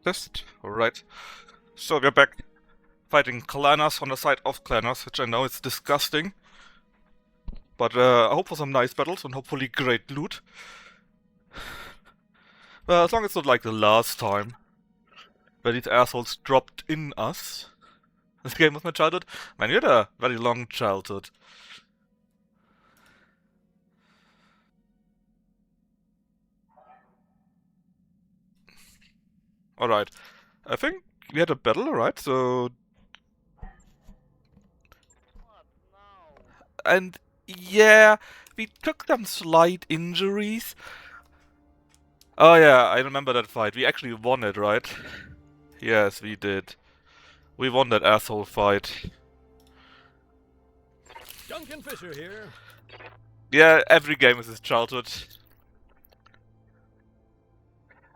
Test. Alright. So we're back fighting clanners on the side of clanners, which I know is disgusting. But I hope for some nice battles and hopefully great loot. Well, as long as it's not like the last time, where these assholes dropped in us. This game was my childhood. Man, you had a very long childhood. Alright. I think we had a battle, right? So... And yeah, we took some slight injuries. Oh yeah, I remember that fight. We actually won it, right? Yes, we did. We won that asshole fight. Duncan Fisher here. Yeah, every game is his childhood.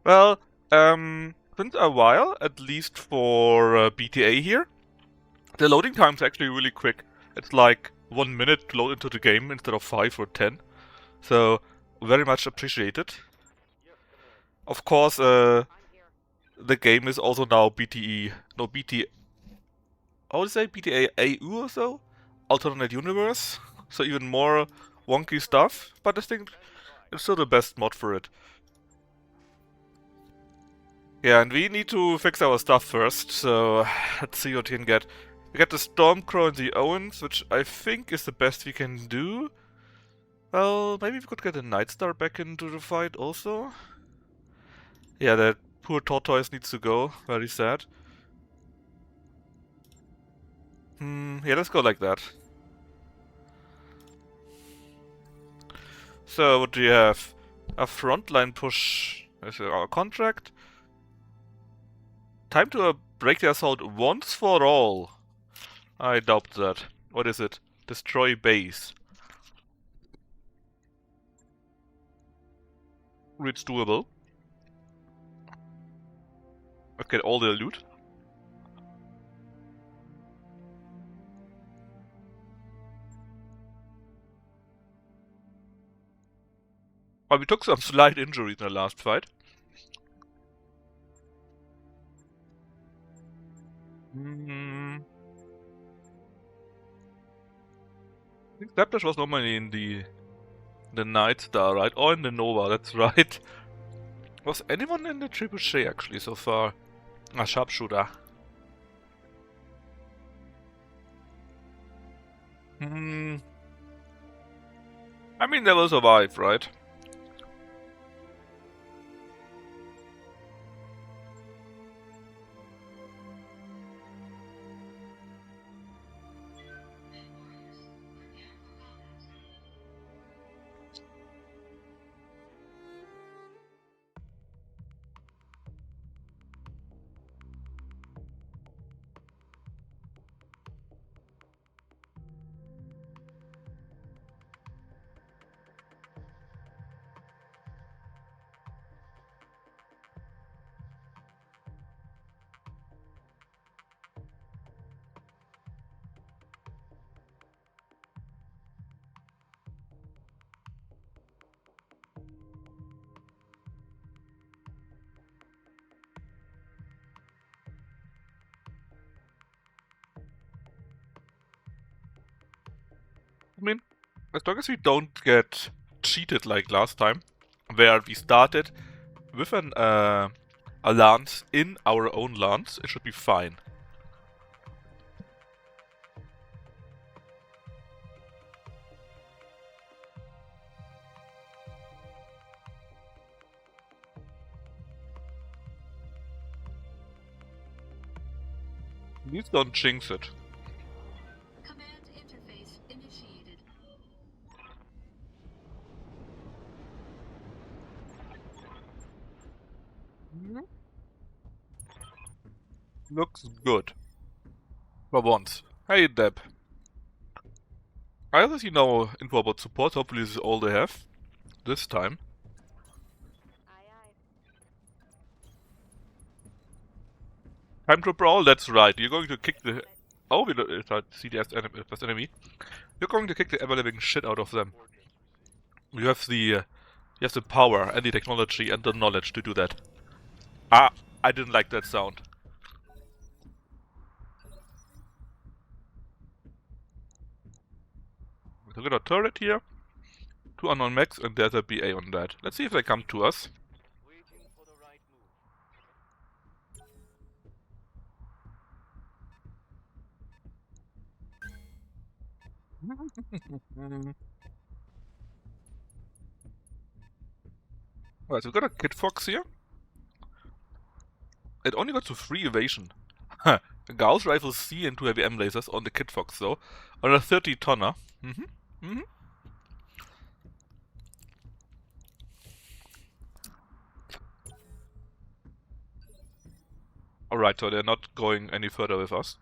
Well, since a while, at least for BTA here, the loading time's actually really quick. It's like 1 minute to load into the game instead of 5 or 10. So, very much appreciated. Of course, the game is also now BTE, no BT, how would you say, BTA AU or so? Alternate Universe, so even more wonky stuff, but I think it's still the best mod for it. Yeah, and we need to fix our stuff first, so let's see what we can get. We got the Stormcrow and the Owens, which I think is the best we can do. Well, maybe we could get a Nightstar back into the fight also. Yeah, that poor tortoise needs to go, very sad. Yeah, let's go like that. So, what do you have? A frontline push as our contract. Time to break the assault once for all. I doubt that. What is it? Destroy base. It's doable. Okay, all the loot. But we took some slight injuries in the last fight. I think Zapdash was normally in the Nightstar, right? Or in the Nova, that's right. Was anyone in the Trebuchet actually so far? A sharpshooter. I mean, they will survive, right? I mean, as long as we don't get cheated like last time, where we started with an a lance in our own lance, it should be fine. Please don't jinx it. Command interface initiated. Looks good. For once. Hey Deb. I obviously know info about support, hopefully this is all they have. This time. Time to brawl, that's right. You're going to kick the... Oh, we don't see the first enemy. You're going to kick the ever-living shit out of them. You have the power and the technology and the knowledge to do that. I didn't like that sound. So we got a turret here, 2 unknown mechs, and there's a BA on that. Let's see if they come to us. Waiting for the right Alright, so we got a Kid Fox here. It only got to 3 evasion. Gauss Rifle C and 2 heavy M lasers on the Kid Fox though. On a 30 tonner. Alright, so they're not going any further with us.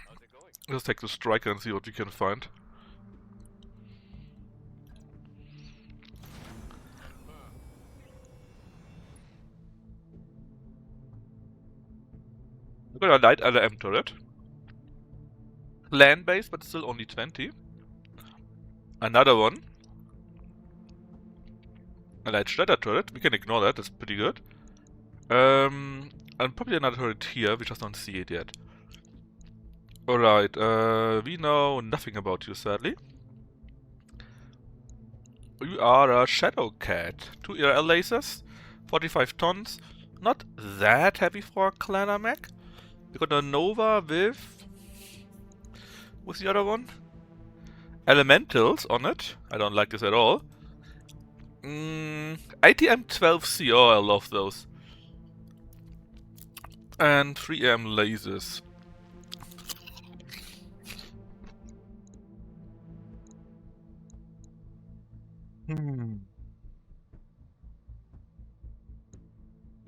How's it going? Let's take the striker and see what we can find. We got a light LM turret. Land base, but still only 20. Another one. A light shredder turret. We can ignore that. That's pretty good. And probably another turret here. We just don't see it yet. Alright. We know nothing about you, sadly. You are a Shadow Cat. 2 ERL lasers. 45 tons. Not that heavy for a Clanner mech. We got a Nova with... What's the other one? Elementals on it. I don't like this at all. ATM-12C. Oh, I love those. And 3M lasers. You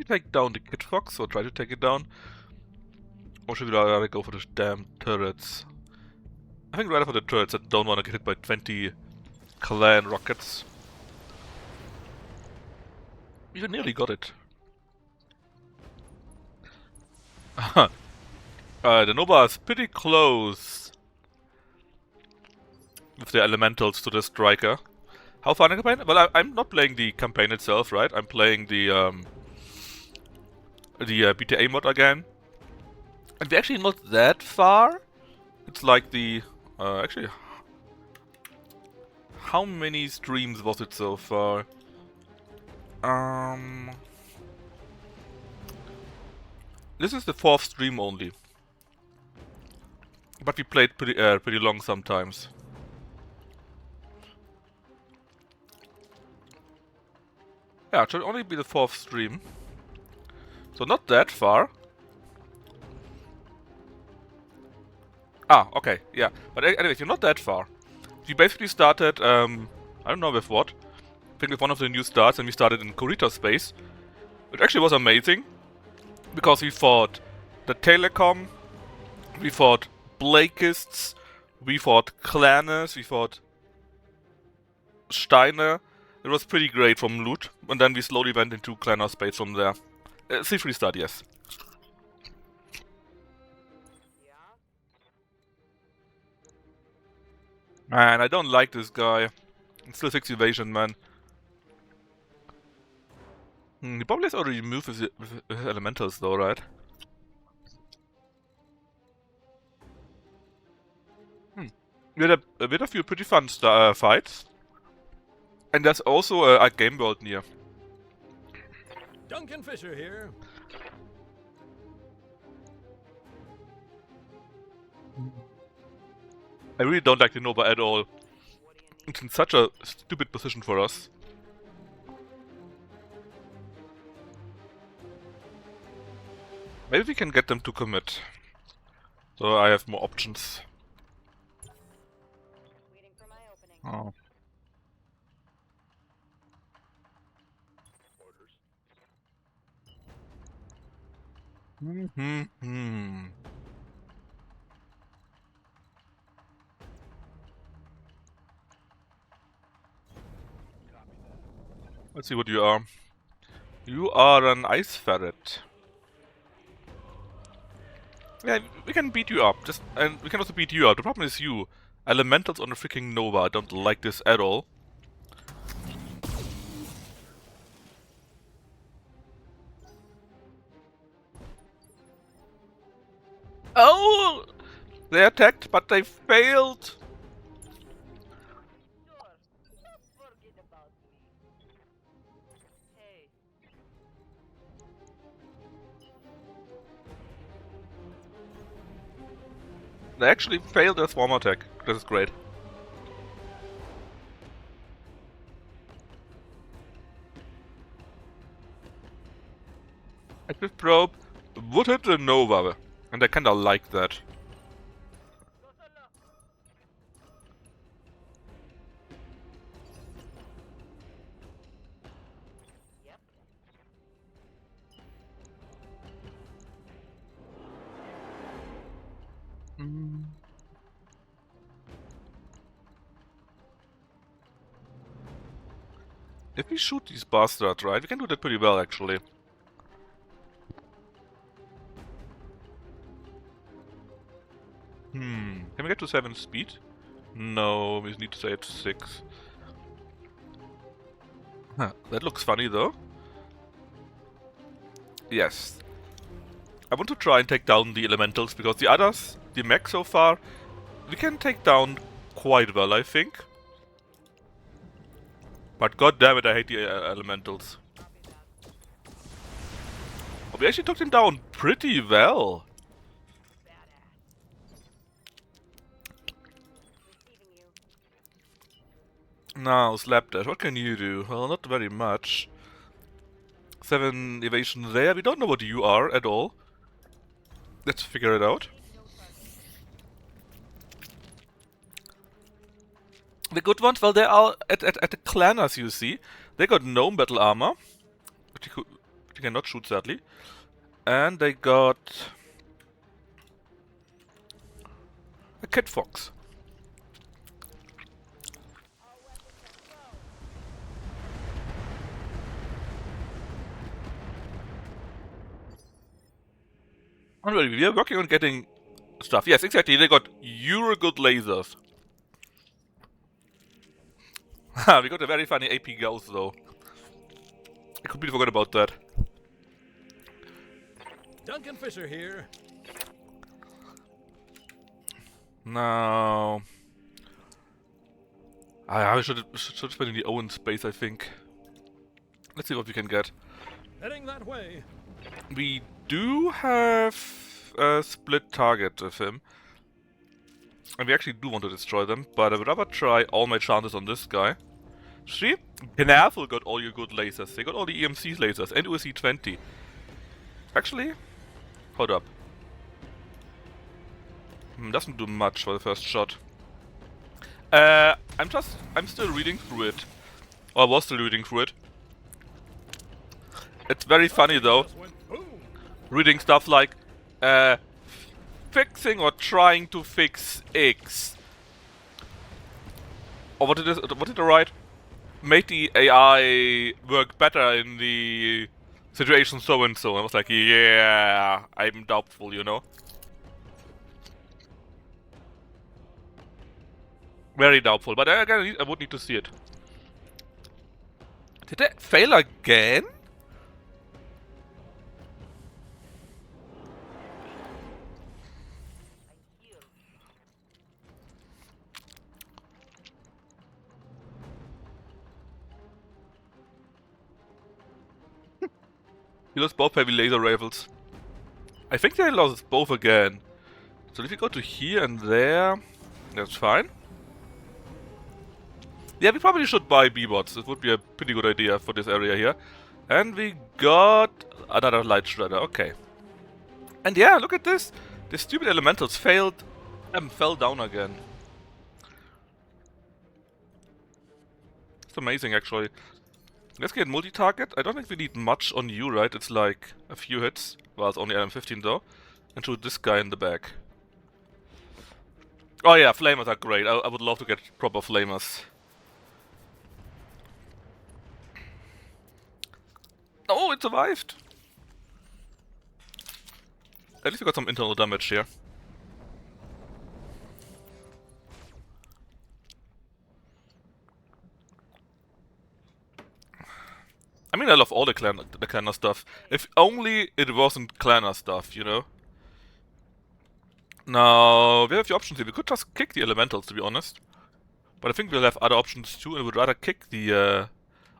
take down the Kid Fox, or try to take it down. Or should we rather go for the damn turrets? I think rather for the turrets that don't want to get hit by 20 clan rockets. You nearly got it. The Nova is pretty close with the elementals to the striker. How far in the campaign? Well, I'm not playing the campaign itself, right? I'm playing the BTA mod again. And we're actually not that far. It's like the... actually... How many streams was it so far? This is the 4th stream only. But we played pretty long sometimes. Yeah, it should only be the 4th stream. So not that far. Ah, okay, yeah. But anyways, you're not that far. We basically started, I don't know with what. I think with one of the new starts, and we started in Kurita space. Which actually was amazing. Because we fought the Telecom, we fought Blakists, we fought Clanners, we fought Steiner. It was pretty great from loot. And then we slowly went into Clanner space from there. C3 start, yes. Man, I don't like this guy. It's still 6 evasion, man. He probably has already moved with elementals though, right? We had a few pretty fun fights. And there's also a game world near. Duncan Fisher here. I really don't like the Nova at all. It's in such a stupid position for us. Maybe we can get them to commit. So I have more options. Waiting for my opening. Oh. Let's see what you are. You are an ice ferret. Yeah, we can beat you up. And we can also beat you up. The problem is you. Elementals on a freaking Nova. I don't like this at all. Oh! They attacked, but they failed! Sure, just forget about me. Hey, They actually failed their swarm attack. This is great. Active probe would hit the Nova, and I kinda like that. go solo. Yep. If we shoot these bastards, right, we can do that pretty well, actually. Can we get to 7 speed? No, we need to stay at 6. Huh, that looks funny, though. Yes. I want to try and take down the elementals, because the others, the mech so far, we can take down quite well, I think. But god damn it, I hate the elementals. Copy that. Oh, we actually took them down pretty well. Badass. Receiving you. Now, Slapdash, what can you do? Well, not very much. 7 evasion there. We don't know what you are at all. Let's figure it out. The good ones, well, they are at the clanners, you see. They got gnome battle armor, which you cannot shoot, sadly. And they got a Kit Fox. Alright, we are working on getting stuff. Yes, exactly, they got Eurogood lasers. Ha, we got a very funny AP Gauss, though. I completely forgot about that. Duncan Fisher here. Now, I should spend in the Owen space, I think. Let's see what we can get. Heading that way. We do have a split target with him. And we actually do want to destroy them, but I would rather try all my chances on this guy. See? Penafel got all your good lasers. They got all the EMC lasers and OSC 20. Actually, hold up. Doesn't do much for the first shot. I'm still reading through it. Or I was still reading through it. It's very funny though, Just went boom. reading stuff like, fixing or trying to fix X. Or what did I write? Made the AI work better in the situation so and so. I was like, yeah, I'm doubtful, you know? Very doubtful, but again, I would need to see it. Did I fail again? I heal. He lost both heavy laser rifles. I think they lost both again. So if we go to here and there, that's fine. Yeah, we probably should buy B-bots. It would be a pretty good idea for this area here. And we got another light shredder. Okay. And yeah, look at this. The stupid elementals fell down again. It's amazing, actually. Let's get multi-target. I don't think we need much on you, right? It's like a few hits. Well, it's only LM15 though. And shoot this guy in the back. Oh yeah, flamers are great. I would love to get proper flamers. Oh, it survived! At least we got some internal damage here. I mean, I love all the clanner stuff. If only it wasn't clanner stuff, you know? Now, we have the options here. We could just kick the elementals, to be honest. But I think we'll have other options too, and would rather kick the, or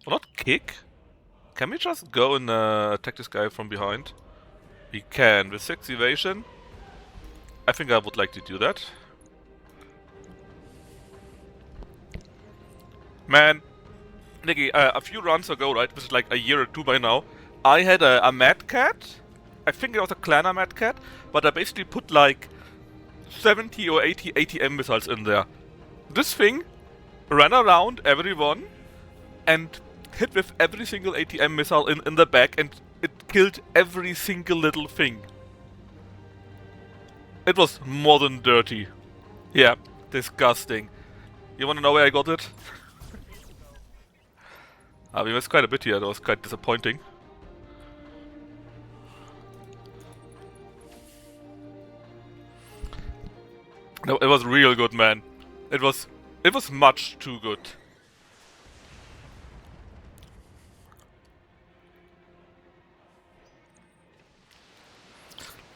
not kick? Can we just go and attack this guy from behind? We can, with 6 evasion. I think I would like to do that. Man, Nicky, a few runs ago, right, which is like a year or two by now, I had a Mad Cat. I think it was a Clanner Mad Cat, but I basically put like 70 or 80 ATM missiles in there. This thing ran around everyone and hit with every single ATM missile in the back, and it killed every single little thing. It was more than dirty. Yeah, disgusting. You wanna know where I got it? We missed quite a bit here, that was quite disappointing. No, it was real good, man. It was much too good.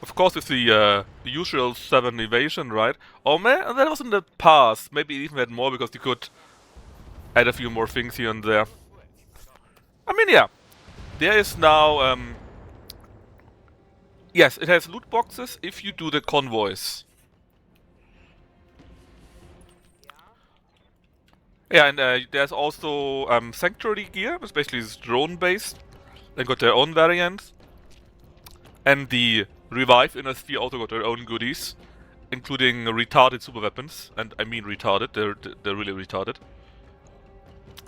Of course, with the usual 7 evasion, right? Oh man, that was in the past. Maybe even had more because you could add a few more things here and there. I mean, yeah. There is now, yes, it has loot boxes if you do the convoys. Yeah, and there's also Sanctuary gear, which basically is drone-based. They got their own variants. And the Revive Inner Sphere also got their own goodies, including retarded super weapons. And I mean retarded, they're really retarded.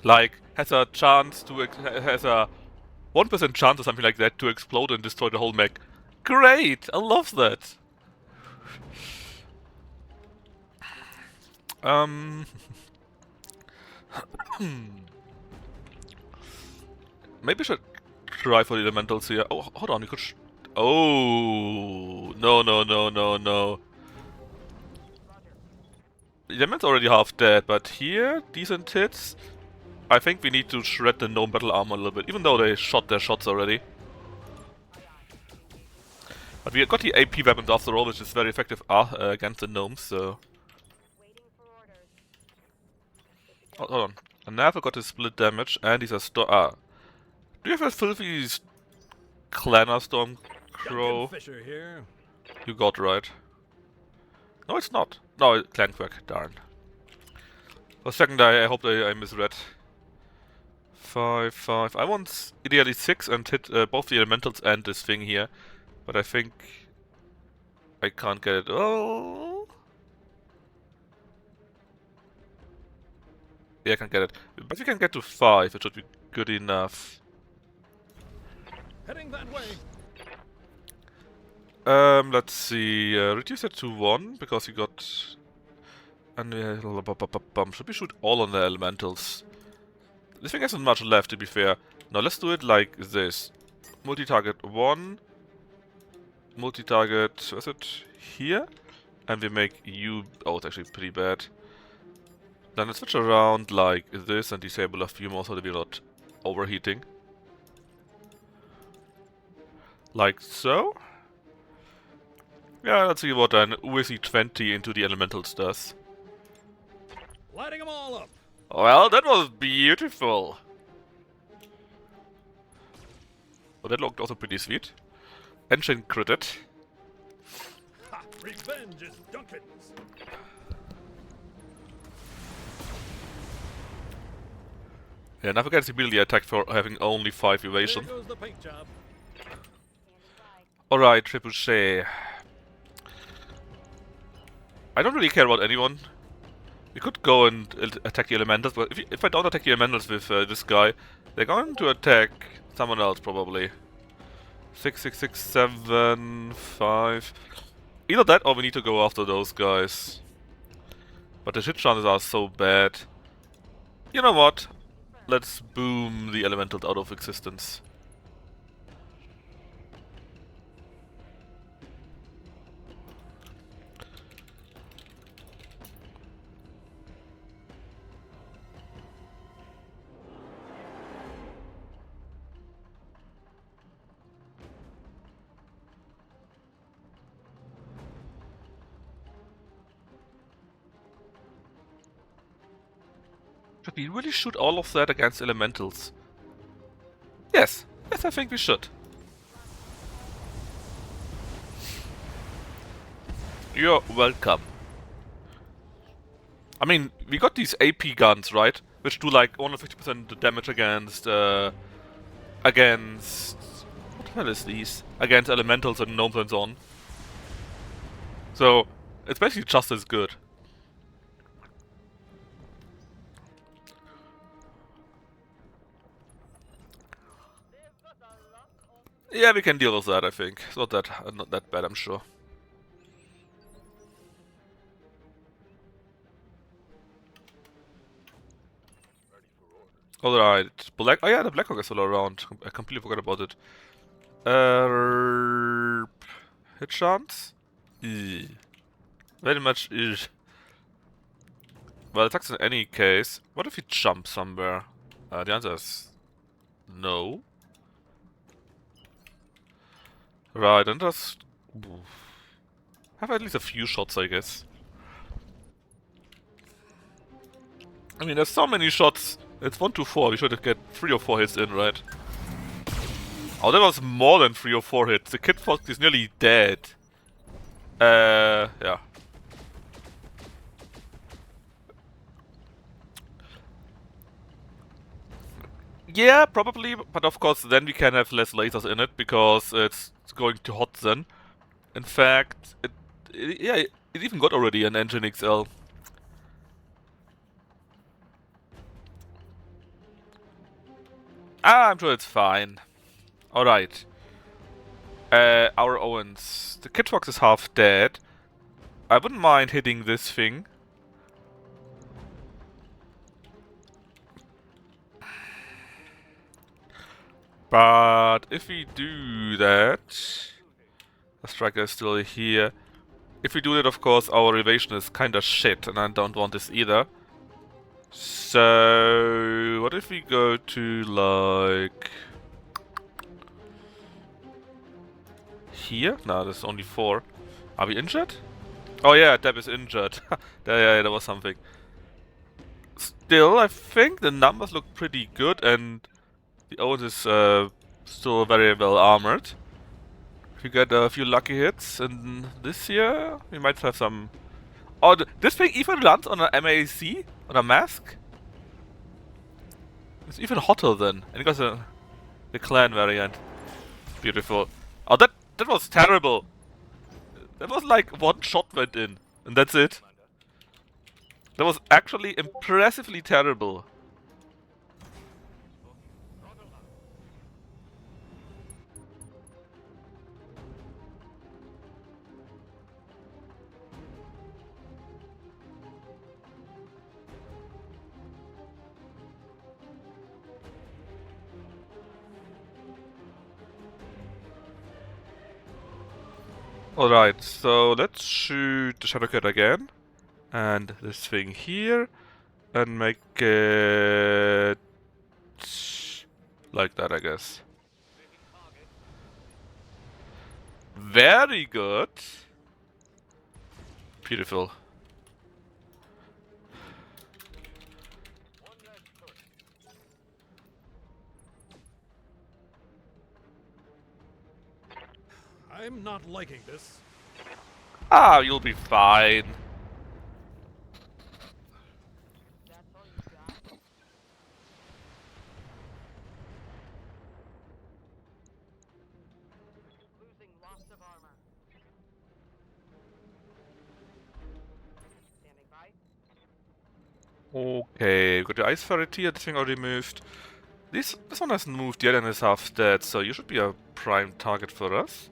Like, has a 1% chance or something like that to explode and destroy the whole mech. Great! I love that! Maybe I should try for the elementals here. Oh, hold on, we could oh! No, no, no, no, no. The element's already half dead, but here, decent hits. I think we need to shred the gnome battle armor a little bit, even though they shot their shots already. But we got the AP weapons after all, which is very effective against the gnomes, so... Oh, hold on. I never got the split damage, and he's a do you have a filthy Clanner Storm Crow? Fisher here. You got right. No, it's not. No, Clanquack, darn. For a second I hope I misread. 5, 5. I want ideally 6 and hit both the elementals and this thing here. But I think I can't get it. Oh! Yeah, I can get it. But we can get to 5, it should be good enough. Heading that way. Let's see. Reduce it to 1 because you got. And should we shoot all on the elementals? This thing hasn't much left, to be fair. Now let's do it like this: multi-target 1, multi-target. What's it here? And we make you. Oh, it's actually pretty bad. Then let's switch around like this and disable a few more so that we're not overheating. Like so. Yeah, let's see what an USC 20 into the elementals does. Lighting them all up. Well, that was beautiful. Oh, that looked also pretty sweet. Engine critted. Ha! Revenge is Duncan's. Yeah, never gets immediately attacked for having only 5 There evasion. goes the paint job. Alright, Trebuchet. I don't really care about anyone. We could go and attack the elementals, but if I don't attack the elementals with this guy, they're going to attack someone else probably. 6, 6, 6, 7, 5. Either that or we need to go after those guys. But the hit chances are so bad. You know what? Let's boom the elementals out of existence. Should we really shoot all of that against elementals? Yes. Yes, I think we should. You're welcome. I mean, we got these AP guns, right? Which do like 150% damage against, against... What the hell is these? Against elementals and gnomes and so on. So, it's basically just as good. Yeah, we can deal with that, I think. It's not that bad, I'm sure. Alright, Black... Oh yeah, the Blackhawk is still around. I completely forgot about it. Hit chance? Very much Well, attacks in any case. What if he jumps somewhere? The answer is... no. Right, and just... have at least a few shots, I guess. I mean, there's so many shots. It's 1 to 4. We should get 3 or 4 hits in, right? Oh, that was more than 3 or 4 hits. The Kid Fox is nearly dead. Yeah. Yeah, probably, but of course then we can have less lasers in it, because it's going to hot then. In fact, yeah, it even got already an engine XL. I'm sure it's fine. Alright. Our Owens. The Kid Fox is half dead. I wouldn't mind hitting this thing. But if we do that... the striker is still here. If we do that, of course, our evasion is kinda shit, and I don't want this either. So... what if we go to, like... here? No, there's only 4. Are we injured? Oh yeah, Deb is injured. Yeah, there was something. Still, I think the numbers look pretty good, and the Owens is still very well armored. If we get a few lucky hits in this year, we might have some... oh, this thing even lands on an MAC? On a mask? It's even hotter then. And it got the clan variant. Beautiful. Oh, that was terrible. That was like 1 shot went in, and that's it. That was actually impressively terrible. Alright, so let's shoot the Shadowcat again. And this thing here. And make it... like that, I guess. Very good. Beautiful. I'm not liking this. Ah, you'll be fine. That's all you got? Losing lots of armor. Standing by. Okay, got the Ice Ferret here, this thing already moved. This one hasn't moved yet and is half dead, so you should be a prime target for us.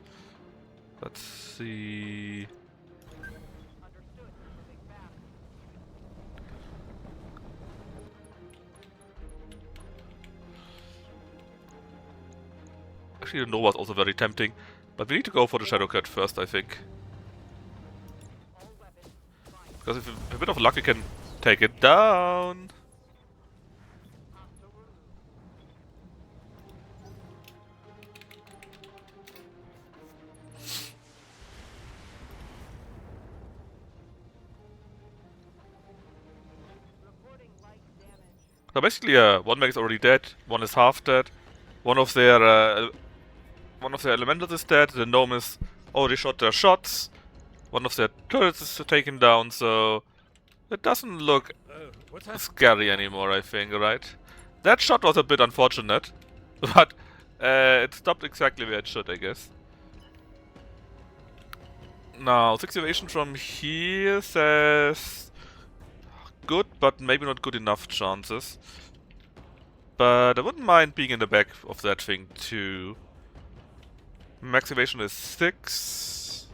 Let's see... Understood. Moving fast. Actually, the Nova's also very tempting, but we need to go for the Shadowcat first, I think. All weapons. Fine. Because if a bit of luck, we can take it down. Hostile removed. Reporting light damage. So basically, one mech is already dead, one is half dead, one of their elementals is dead, the gnome is already shot their shots, one of their turrets is taken down, so it doesn't look What's happening? scary anymore, I think, right? That shot was a bit unfortunate, but it stopped exactly where it should, I guess. Now, situation from here says good, but maybe not good enough chances. But I wouldn't mind being in the back of that thing too. Max evasion is 6.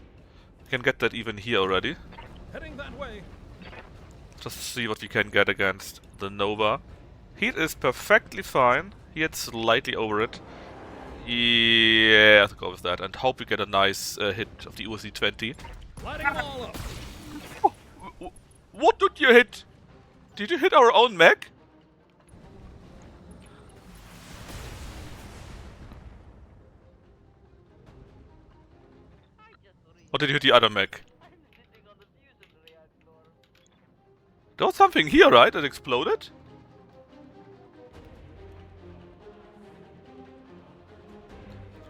We can get that even here already. Heading that way. Just to see what we can get against the Nova. Heat is perfectly fine. He had slightly over it. Yeah, I'll go with that and hope we get a nice hit of the USC 20. Lighting them all up. What did you hit? Did you hit our own mech? Or did you hit the other mech? There was something here, right? That exploded?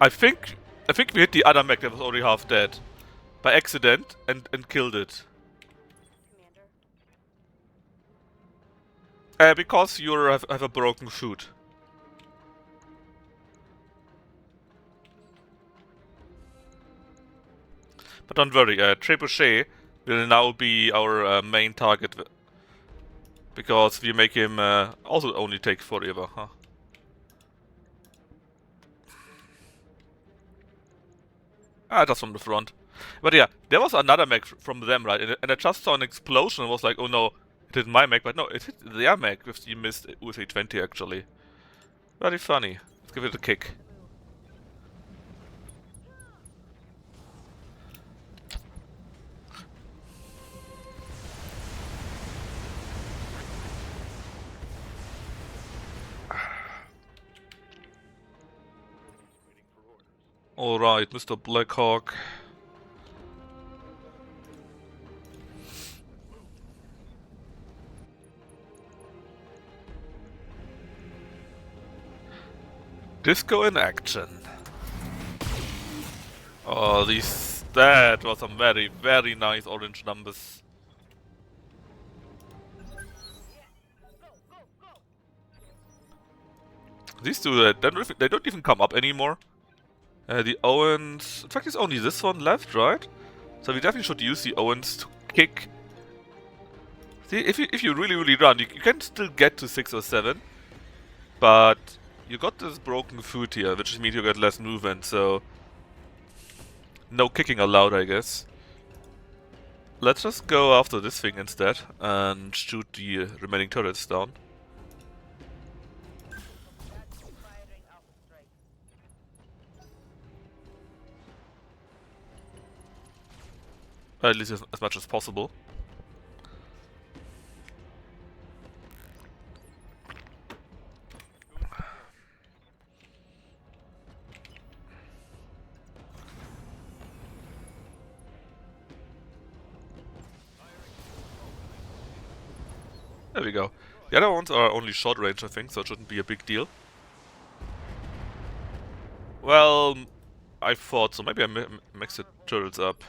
I think we hit the other mech that was already half dead. By accident and killed it. Because you have a broken foot. But don't worry, Trebuchet will now be our main target. Because we make him also only take forever, huh? Ah, just from the front. But yeah, there was another mech from them, right? And I just saw an explosion and was like, oh no, it hit my mech. But no, it hit their mech with the missed USA 20 actually. Very funny. Let's give it a kick. Alright, Mr. Blackhawk. Disco in action. Oh, that was some very, very nice orange numbers. These two, they don't even come up anymore. The Owens... In fact, there's only this one left, right? So we definitely should use the Owens to kick. See, if you really, really run, you can still get to 6 or 7. But you got this broken foot here, which means you get less movement, so... No kicking allowed, I guess. Let's just go after this thing instead, and shoot the remaining turrets down. At least as much as possible. There we go. The other ones are only short range, I think, so it shouldn't be a big deal. Well, I thought so. Maybe I mixed the turrets up.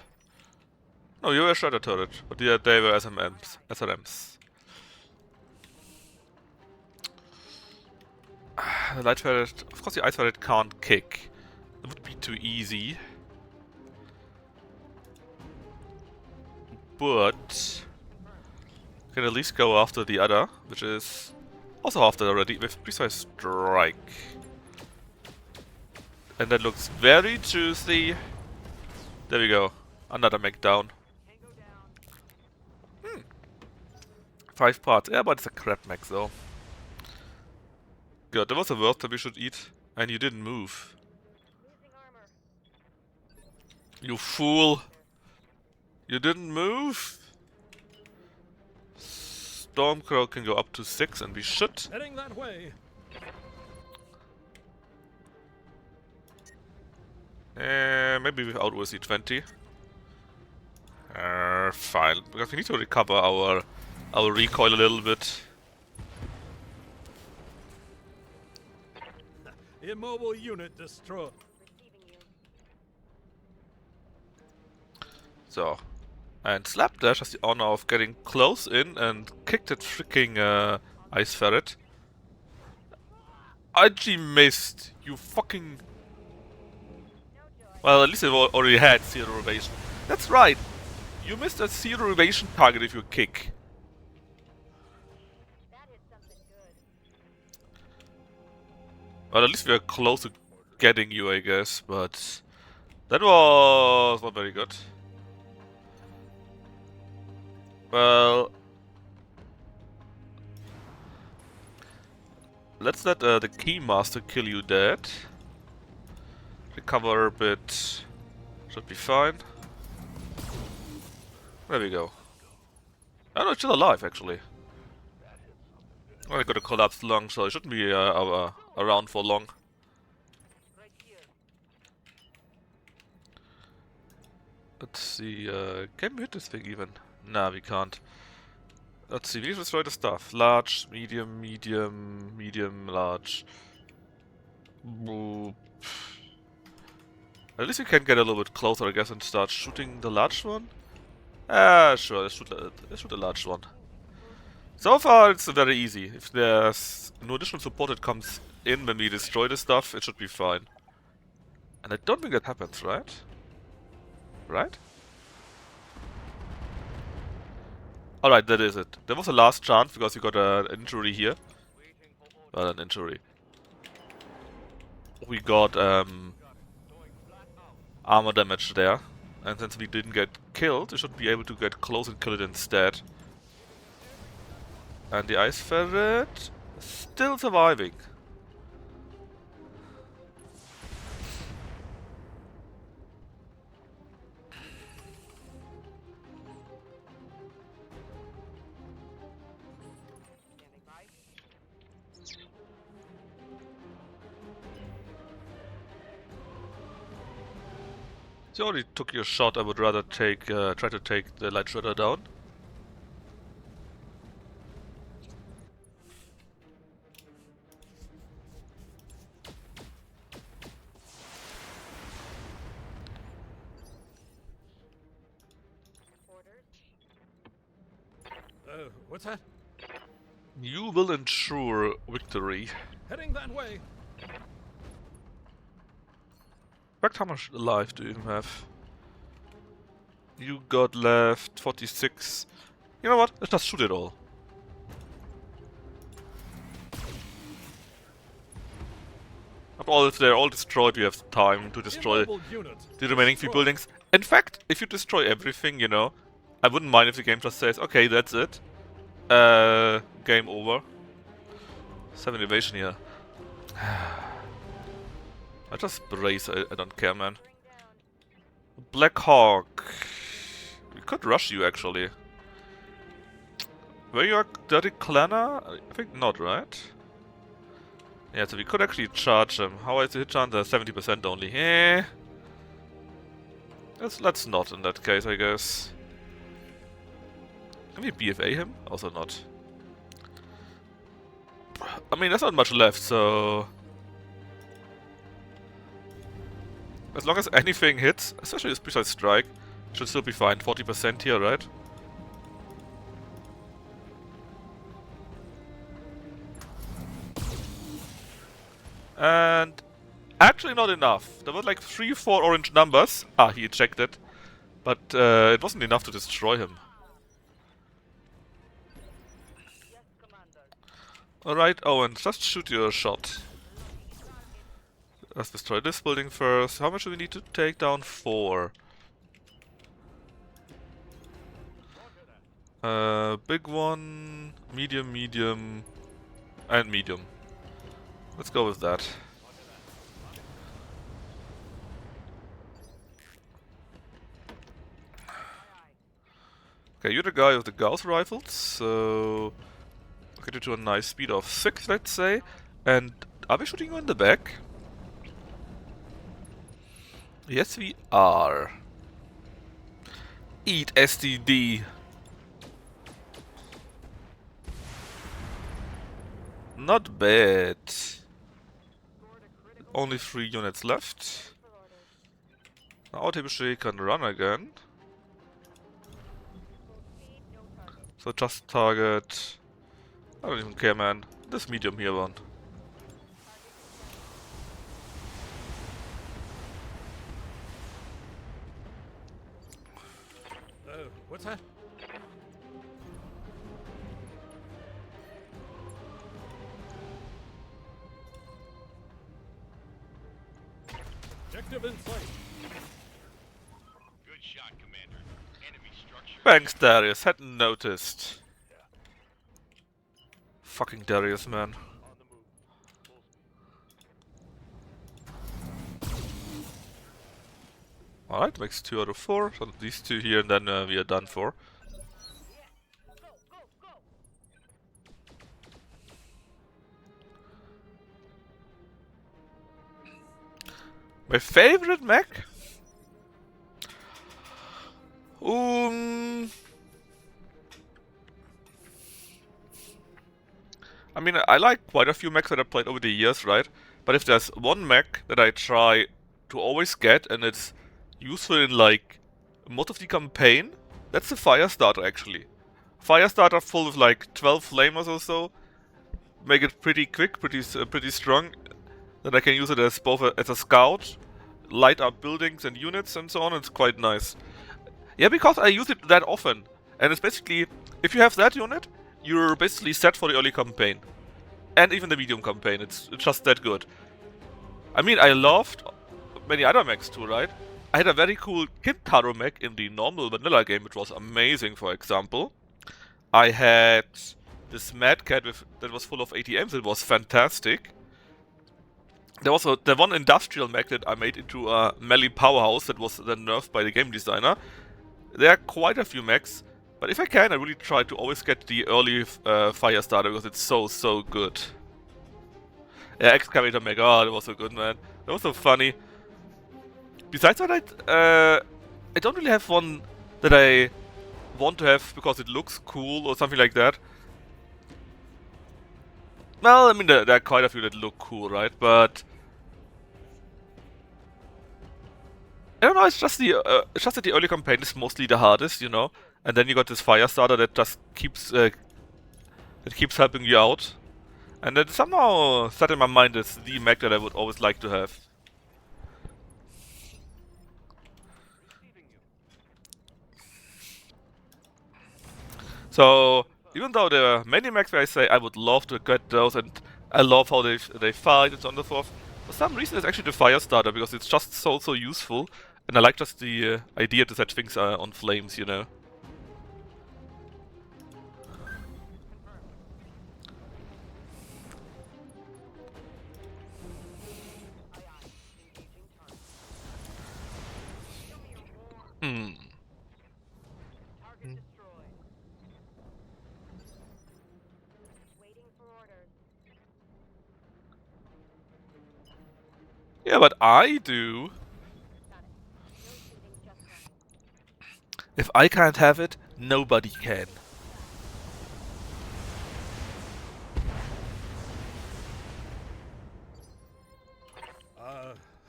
No, you were a shredder turret, but yeah, they were SRMs. The light turret, of course the ice turret can't kick. It would be too easy. But can at least go after the other, which is also after already with precise strike. And that looks very juicy. There we go. Another mech down. 5 parts. Yeah, but it's a crap mech though. Good, that was the worst that we should eat. And you didn't move. You fool. You didn't move? Stormcrow can go up to 6 and we should. Heading that way. Maybe without OC 20. Fine, because we need to recover our recoil a little bit. Immobile unit destroyed. Receiving you. So. And Slapdash has the honor of getting close in and kick that freaking ice ferret. IG missed, you fucking... Well, at least it already had zero evasion. That's right! You missed a zero evasion target if you kick. That is something good. Well, at least we are close to getting you, I guess, but... That was not very good. Well... Let's let the Keymaster kill you dead. Recover a bit. Should be fine. There we go. Oh no, it's still alive actually. Well, I got a collapsed lung, so it shouldn't be around for long. Right here. Let's see, can we hit this thing even? Nah, we can't. Let's see, we need to destroy the stuff. Large, medium, medium, medium, large. Boop. At least we can get a little bit closer, I guess, and start shooting the large one. Ah, sure, let's shoot the large one. So far, it's very easy. If there's no additional support that comes in when we destroy the stuff, it should be fine. And I don't think that happens, right? Right? Alright, that is it. There was a last chance because you got an injury here. Well, an injury. We got armor damage there. And since we didn't get killed, we should be able to get close and kill it instead. And the ice ferret still surviving. Standing by. You already took your shot. I would rather take try to take the light shredder down. Orders. What's that? You will ensure victory. Heading that way. In fact, how much life do you have? You got left 46. You know what? Let's just shoot it all. After all, if they're all destroyed, we have time to destroy Immobile unit the remaining few destroyed. buildings. In fact, if you destroy everything, you know, I wouldn't mind if the game just says, okay, that's it. Game over. 7 evasion here. I just brace, I don't care, man. Black Hawk. We could rush you, actually. Were you a dirty clanner? I think not, right? Yeah, so we could actually charge him. How is the hit chance? 70% only. Eh. Let's not in that case, I guess. Can we BFA him? Also not. I mean, there's not much left, so... As long as anything hits, especially this precise strike, should still be fine. 40% here, right? And... actually not enough. There were like 3-4 orange numbers. Ah, he ejected. But it wasn't enough to destroy him. Yes, Commander. Alright, Owen, just shoot your shot. Let's destroy this building first. How much do we need to take down? 4. Big one, medium, medium, and medium. Let's go with that. Okay, you're the guy with the Gauss rifles, so I'll get you to a nice speed of 6, let's say. And are we shooting you in the back? Yes, we are. Eat STD. Not bad. only 3 units left. For orders. Now Tebushi can run again. Full speed, no target. So just target... I don't even care, man. This medium here one. Target detected. What's that? Objective in sight. Good shot, Commander. Enemy structure. Thanks, Darius. Hadn't noticed. Fucking Darius, man. On the move. Full speed. Alright, makes 2 out of 4. So these 2 here, and then we are done for. Go, go, go! My favorite mech? Um... I mean, I like quite a few mechs that I played over the years, right? But if there's one mech that I try to always get, and it's useful in, like, most of the campaign, that's the Firestarter, actually. Firestarter full of, like, 12 flamers or so. Make it pretty quick, pretty strong. Then I can use it as both as a scout, light up buildings and units and so on. It's quite nice. Yeah, because I use it that often. And it's basically, if you have that unit, you're basically set for the early campaign. And even the medium campaign, it's just that good. I mean, I loved many other mechs too, right? I had a very cool Kintaro mech in the normal vanilla game, which was amazing, for example. I had this Mad Cat that was full of ATMs, it was fantastic. There was the one industrial mech that I made into a melee powerhouse that was then nerfed by the game designer. There are quite a few mechs, but if I can, I really try to always get the early Firestarter because it's so good. Yeah, Excavator mech, oh, that was so good, man. That was so funny. Besides that, I don't really have one that I want to have because it looks cool or something like that. Well, I mean, there are quite a few that look cool, right? But I don't know. It's just that the early campaign is mostly the hardest, you know. And then you got this Firestarter that just keeps helping you out, and that somehow set in my mind is the mech that I would always like to have. Receiving you. So even though there are many mechs where I say I would love to get those, and I love how they fight and so on and so forth, for some reason it's actually the Firestarter because it's just so useful, and I like just the idea to set things on flames, you know. Aye, aye. Engaging target. Show me your war. Target destroyed. Waiting for orders. Yeah, but I do. Got it. No shooting, just running. If I can't have it, nobody can.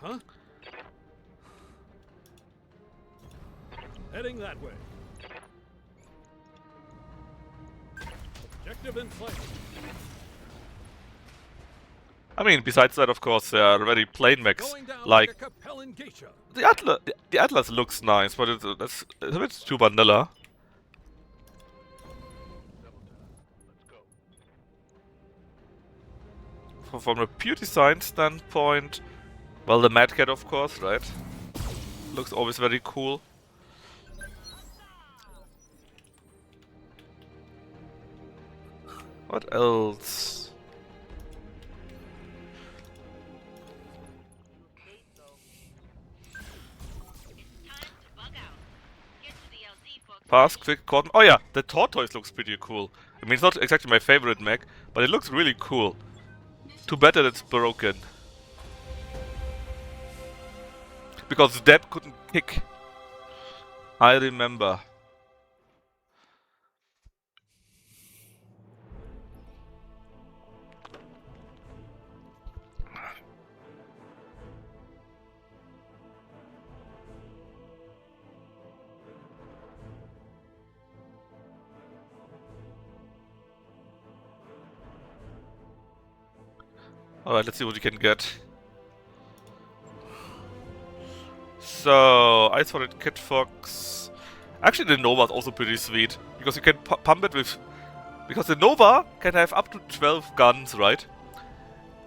Huh? Heading that way. Objective in sight. I mean, besides that, of course, there are already plain mechs, Going down like a Capellan geisha. the Atlas. The Atlas looks nice, but it's a bit too vanilla. Let's go. From a pure design standpoint, well, the Mad Cat, of course, right? Looks always very cool. What else? Say so. Time to bug out. Get to the LZ book. Fast, quick, cotton. Oh yeah, the tortoise looks pretty cool. I mean, it's not exactly my favorite mech, but it looks really cool. Too bad that it's broken. Because Deb couldn't kick. I remember. Alright, let's see what we can get. So, Ice Forest Kit Fox. Actually, the Nova is also pretty sweet. Because you can pump it with... Because the Nova can have up to 12 guns, right?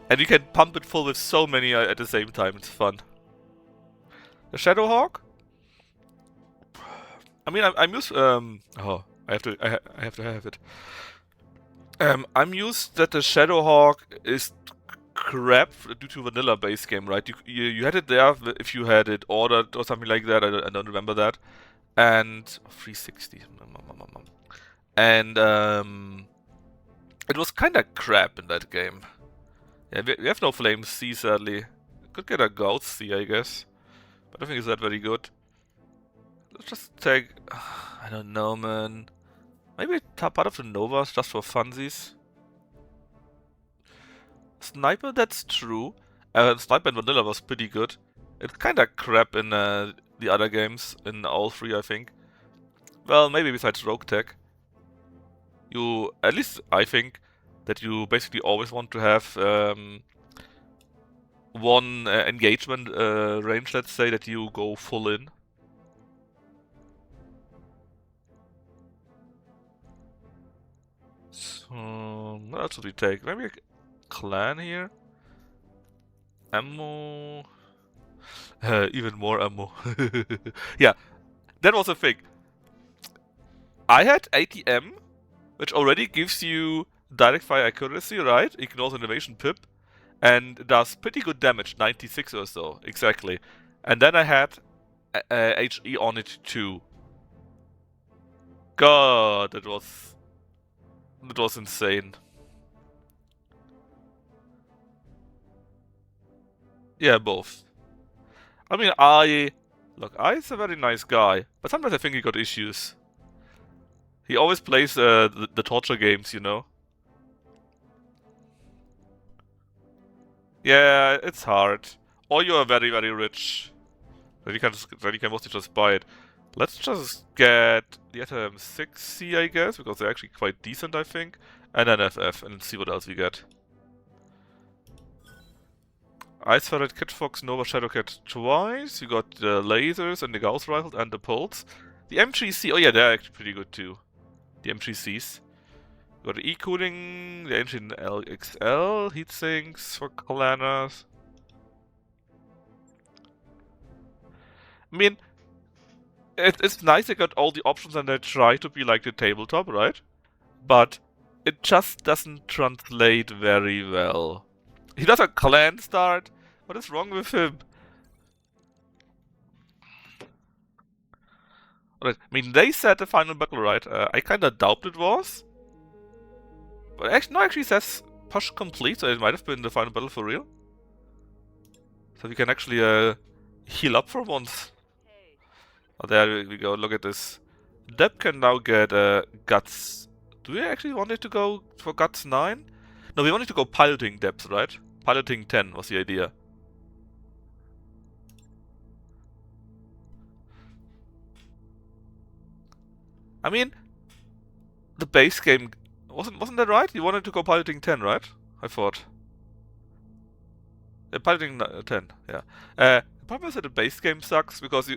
And you can pump it full with so many at the same time. It's fun. The Shadowhawk. I mean, I'm used... oh, I have to have it. I'm used that the Shadowhawk is crap due to vanilla base game, right? You had it there if you had it ordered or something like that. I don't remember that. And 360. And it was kind of crap in that game. Yeah, we have no Flame C sadly. Could get a Gauss C, I guess. But I don't think it's that very good. Let's just take... I don't know, man. Maybe top part of the Novas just for funsies. Sniper, that's true. Sniper in vanilla was pretty good. It's kinda crap in the other games, in all three, I think. Well, maybe besides Rogue Tech. You, at least I think, that you basically always want to have one engagement range, let's say, that you go full in. So, what else would we take? Maybe a clan here? Ammo... even more ammo. Yeah, that was a thing. I had ATM, which already gives you direct fire accuracy, right? Ignores innovation pip, and does pretty good damage, 96 or so, exactly. And then I had HE on it too. God, that was insane. Yeah, both. I mean, look, I's a very nice guy, but sometimes I think he got issues. He always plays the torture games, you know. Yeah, it's hard. Or you are very, very rich. Then you can mostly just buy it. Let's just get the Atom 6C, I guess, because they're actually quite decent, I think. And then FF, and see what else we get. Ice Ferret, Kit Fox, Nova Shadowcat twice. You got the lasers and the Gauss rifle and the pulse. The M3C, oh yeah, they're actually pretty good too. The M3Cs. You got the E-cooling, the engine LXL, heatsinks for Clanners. I mean, it's nice they got all the options and they try to be like the tabletop, right? But it just doesn't translate very well. He does a clan start. What is wrong with him? Alright, I mean, they said the final battle, right? I kinda doubt it was. But actually, no, actually says push complete, so it might have been the final battle for real. So we can actually heal up for once. Oh, there we go, look at this. Deb can now get Guts. Do we actually want it to go for Guts 9? No, we wanted to go piloting depth, right? Piloting 10 was the idea. I mean, the base game wasn't that right? You wanted to go piloting 10, right? I thought. Piloting 10, yeah. The problem is that the base game sucks because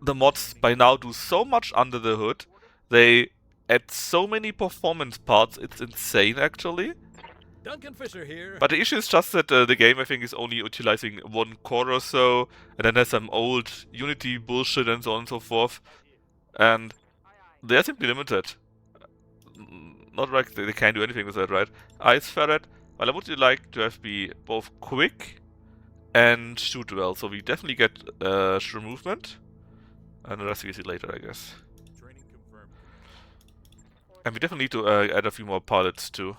the mods by now do so much under the hood. They add so many performance parts. It's insane, actually. Duncan Fisher here. But the issue is just that the game, I think, is only utilizing one core or so, and then there's some old Unity bullshit and so on and so forth. And they're simply limited. Not like they can't do anything with that, right? Ice Ferret, well, I would like to have be both quick and shoot well, so we definitely get sure movement. And the rest we see later, I guess. Training confirmed. And we definitely need to add a few more pilots too.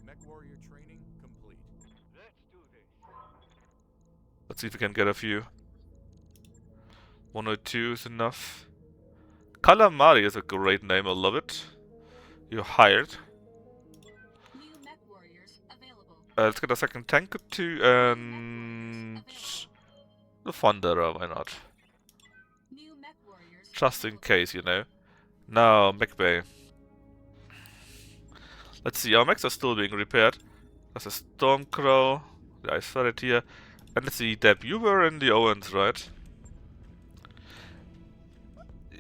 Mech warrior training complete. Let's do this. Let's see if we can get a few. 1 or 2 is enough. Calamari is a great name, I love it. You're hired. New mech warriors available. Let's get a second tank or 2 and... the Thunderer, why not? New mech warriors. Just in case, you know. Now, mech bay. Let's see, our mechs are still being repaired. There's a Stormcrow. I saw it here. And let's see, Deb, you were in the Owens, right?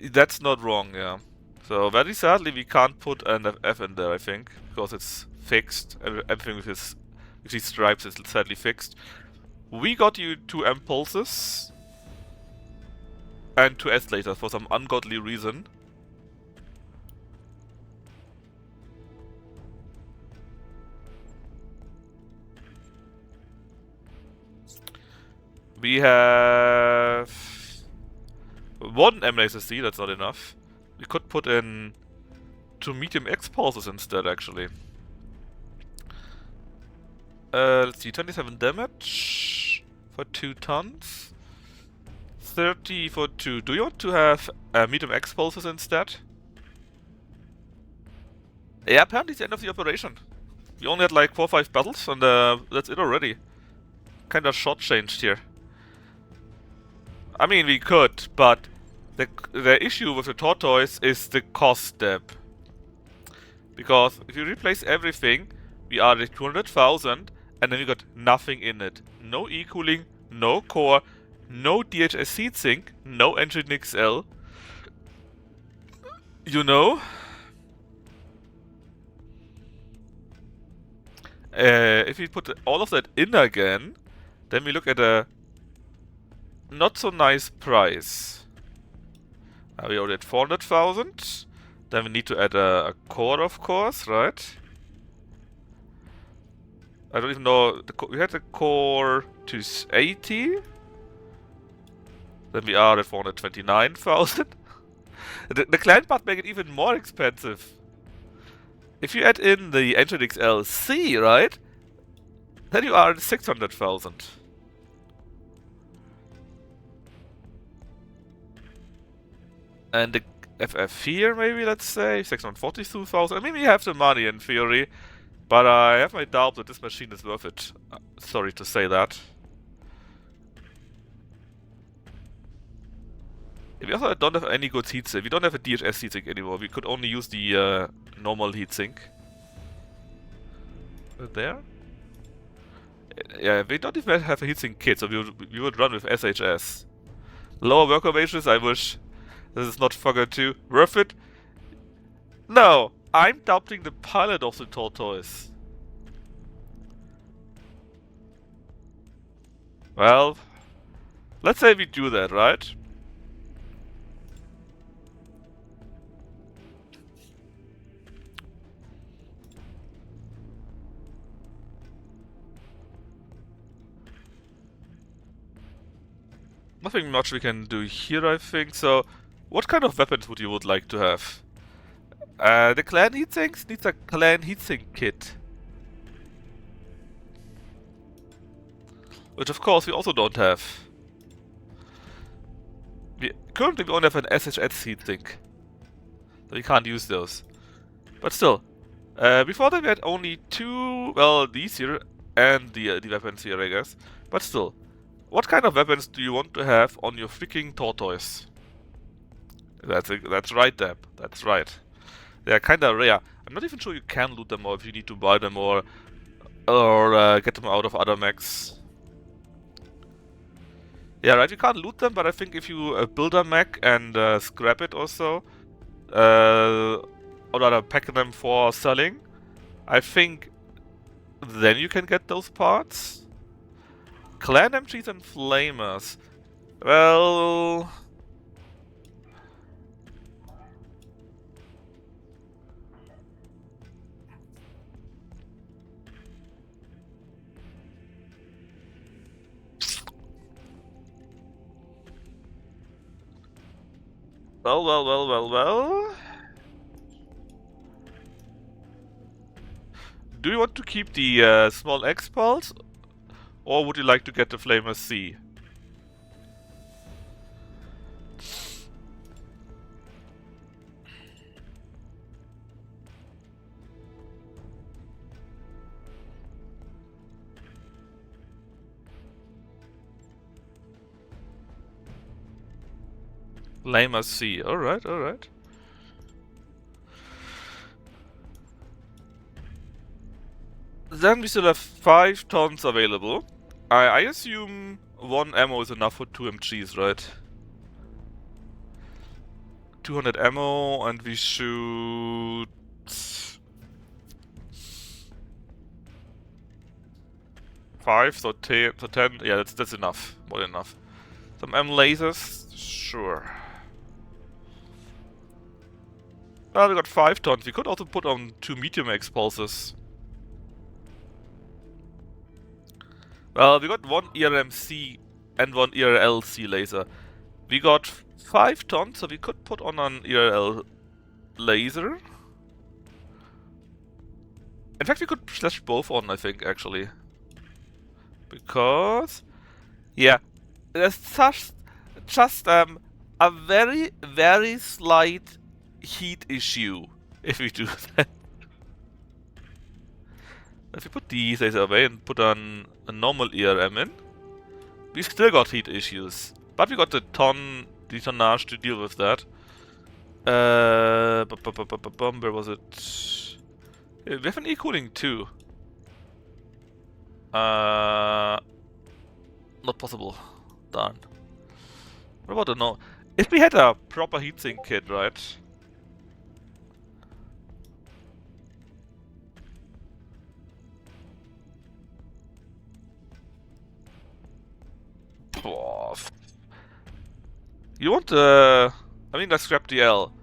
That's not wrong, yeah. So very sadly we can't put an FF in there, I think, because it's fixed. Everything with these stripes is sadly fixed. We got you 2 impulses and 2 escalators for some ungodly reason. We have 1 MLASSD, that's not enough. We could put in 2 medium X pulses instead, actually. Let's see, 27 damage for 2 tons. 30 for 2. Do you want to have medium X pulses instead? Yeah, apparently it's the end of the operation. We only had like 4 or 5 battles, and that's it already. Kinda shortchanged here. I mean, we could, but the issue with the tortoise is the cost step. Because if you replace everything, we are at 200,000, and then we got nothing in it. No e-cooling, no core, no DHS heatsink, no engine XL. You know? If we put all of that in again, then we look at a not so nice price. We already at 400,000. Then we need to add a core, of course, right? I don't even know. We had a core to 80. Then we are at 429,000. The client part make it even more expensive. If you add in the engine XLC, right? Then you are at 600,000. And the FF here, maybe, let's say, 642,000. I mean, we have the money in theory, but I have my doubt that this machine is worth it. Sorry to say that. We also don't have any good heatsink. We don't have a DHS heatsink anymore. We could only use the normal heatsink. There? Yeah, we don't even have a heatsink kit, so we would run with SHS. Lower worker wages, I wish. This is not fucking too worth it. No, I'm doubting the pilot of the tortoise. Well, let's say we do that, right? Nothing much we can do here, I think. So, what kind of weapons would you like to have? The clan heatsinks needs a clan heatsink kit. Which of course we also don't have. Currently we only have an SHS heatsink. So we can't use those. But still. Before that we had only 2, well, these here and the weapons here, I guess. But still. What kind of weapons do you want to have on your freaking tortoise? That's right, Deb. That's right. They are kinda rare. I'm not even sure you can loot them or if you need to buy them or get them out of other mechs. Yeah, right, you can't loot them, but I think if you build a mech and scrap it or so, or rather pack them for selling, I think then you can get those parts. Clan MGs and Flamers. Well... Well. Do you want to keep the small X pulse? Or would you like to get the Flamer C? Flamer C, alright. Then we still have 5 tons available. I assume 1 ammo is enough for 2 MGs, right? 200 ammo, and we shoot... 5, so 10, yeah, that's enough, more than enough. Some M lasers, sure. Well, we got 5 tons, we could also put on 2 medium X pulses. Well, we got 1 ERMC and 1 ERLC laser. We got 5 tons, so we could put on an ERL laser. In fact, we could slash both on, I think, actually. Because... yeah, there's just a very, very slight heat issue if we do that. If we put these lasers away and put on a normal ERM in, we still got heat issues. But we got the tonnage to deal with that. Where was it? Yeah, we have an e-cooling too. Not possible. Darn. What about the no? If we had a proper heatsink kit, right? You want the... I mean, let's scrap the L.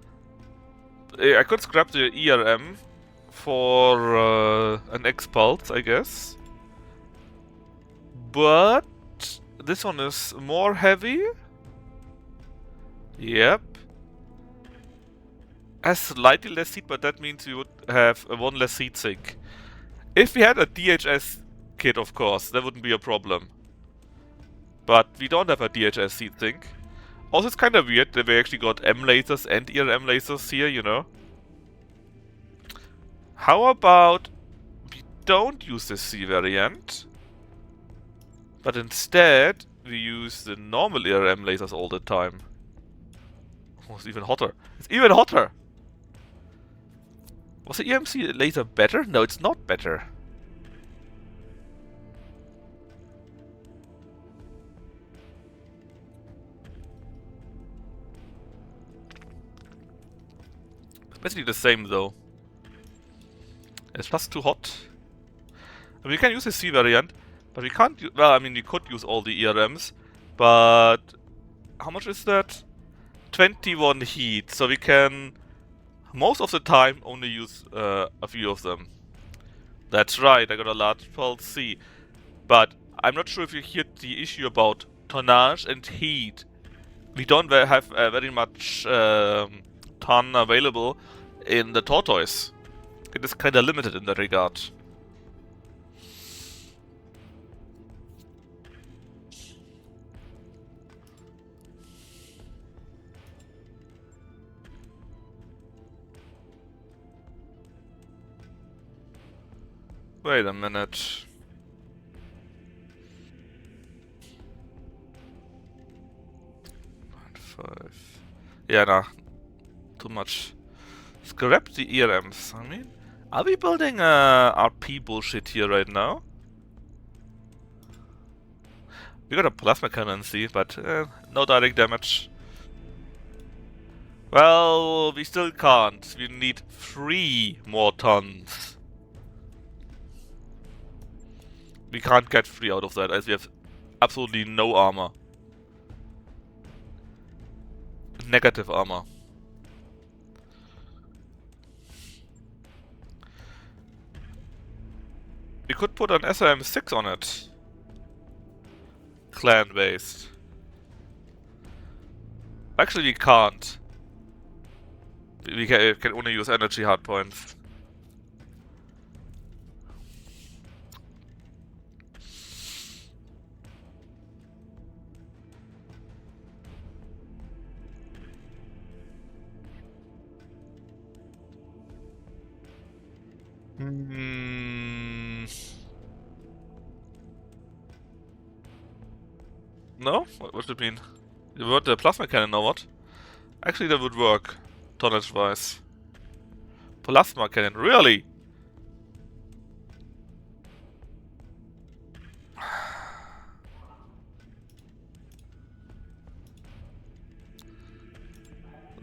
I could scrap the ERM for an X-Pulse, I guess. But this one is more heavy. Yep. Has slightly less heat, but that means we would have one less heat sink. If we had a DHS kit, of course, that wouldn't be a problem. But we don't have a DHS heat sink. Also, it's kind of weird that we actually got M lasers and ERM lasers here, you know. How about we don't use the C variant, but instead we use the normal ERM lasers all the time. Oh, it's even hotter. It's even hotter! Was the EMC laser better? No, it's not better. It's basically the same though. It's just too hot. I mean, we can use the C variant, but we can't use... well, I mean, we could use all the ERMs, but... how much is that? 21 heat, so we can... most of the time only use a few of them. That's right, I got a large pulse C. But I'm not sure if you heard the issue about tonnage and heat. We don't have very much ton available in the tortoise. It is kinda limited in that regard. Wait a minute. Five. Yeah, nah. Too much. Scrap the ERMs. I mean, are we building RP bullshit here right now? We got a plasma cannon, see, but no direct damage. Well, we still can't. We need 3 more tons. We can't get 3 out of that, as we have absolutely no armor. Negative armor. We could put an SRM-6 on it. Clan-based. Actually, we can't. We can only use energy hardpoints. No? What do you mean? You want the plasma cannon or what? Actually, that would work, tonnage-wise. Plasma cannon, really?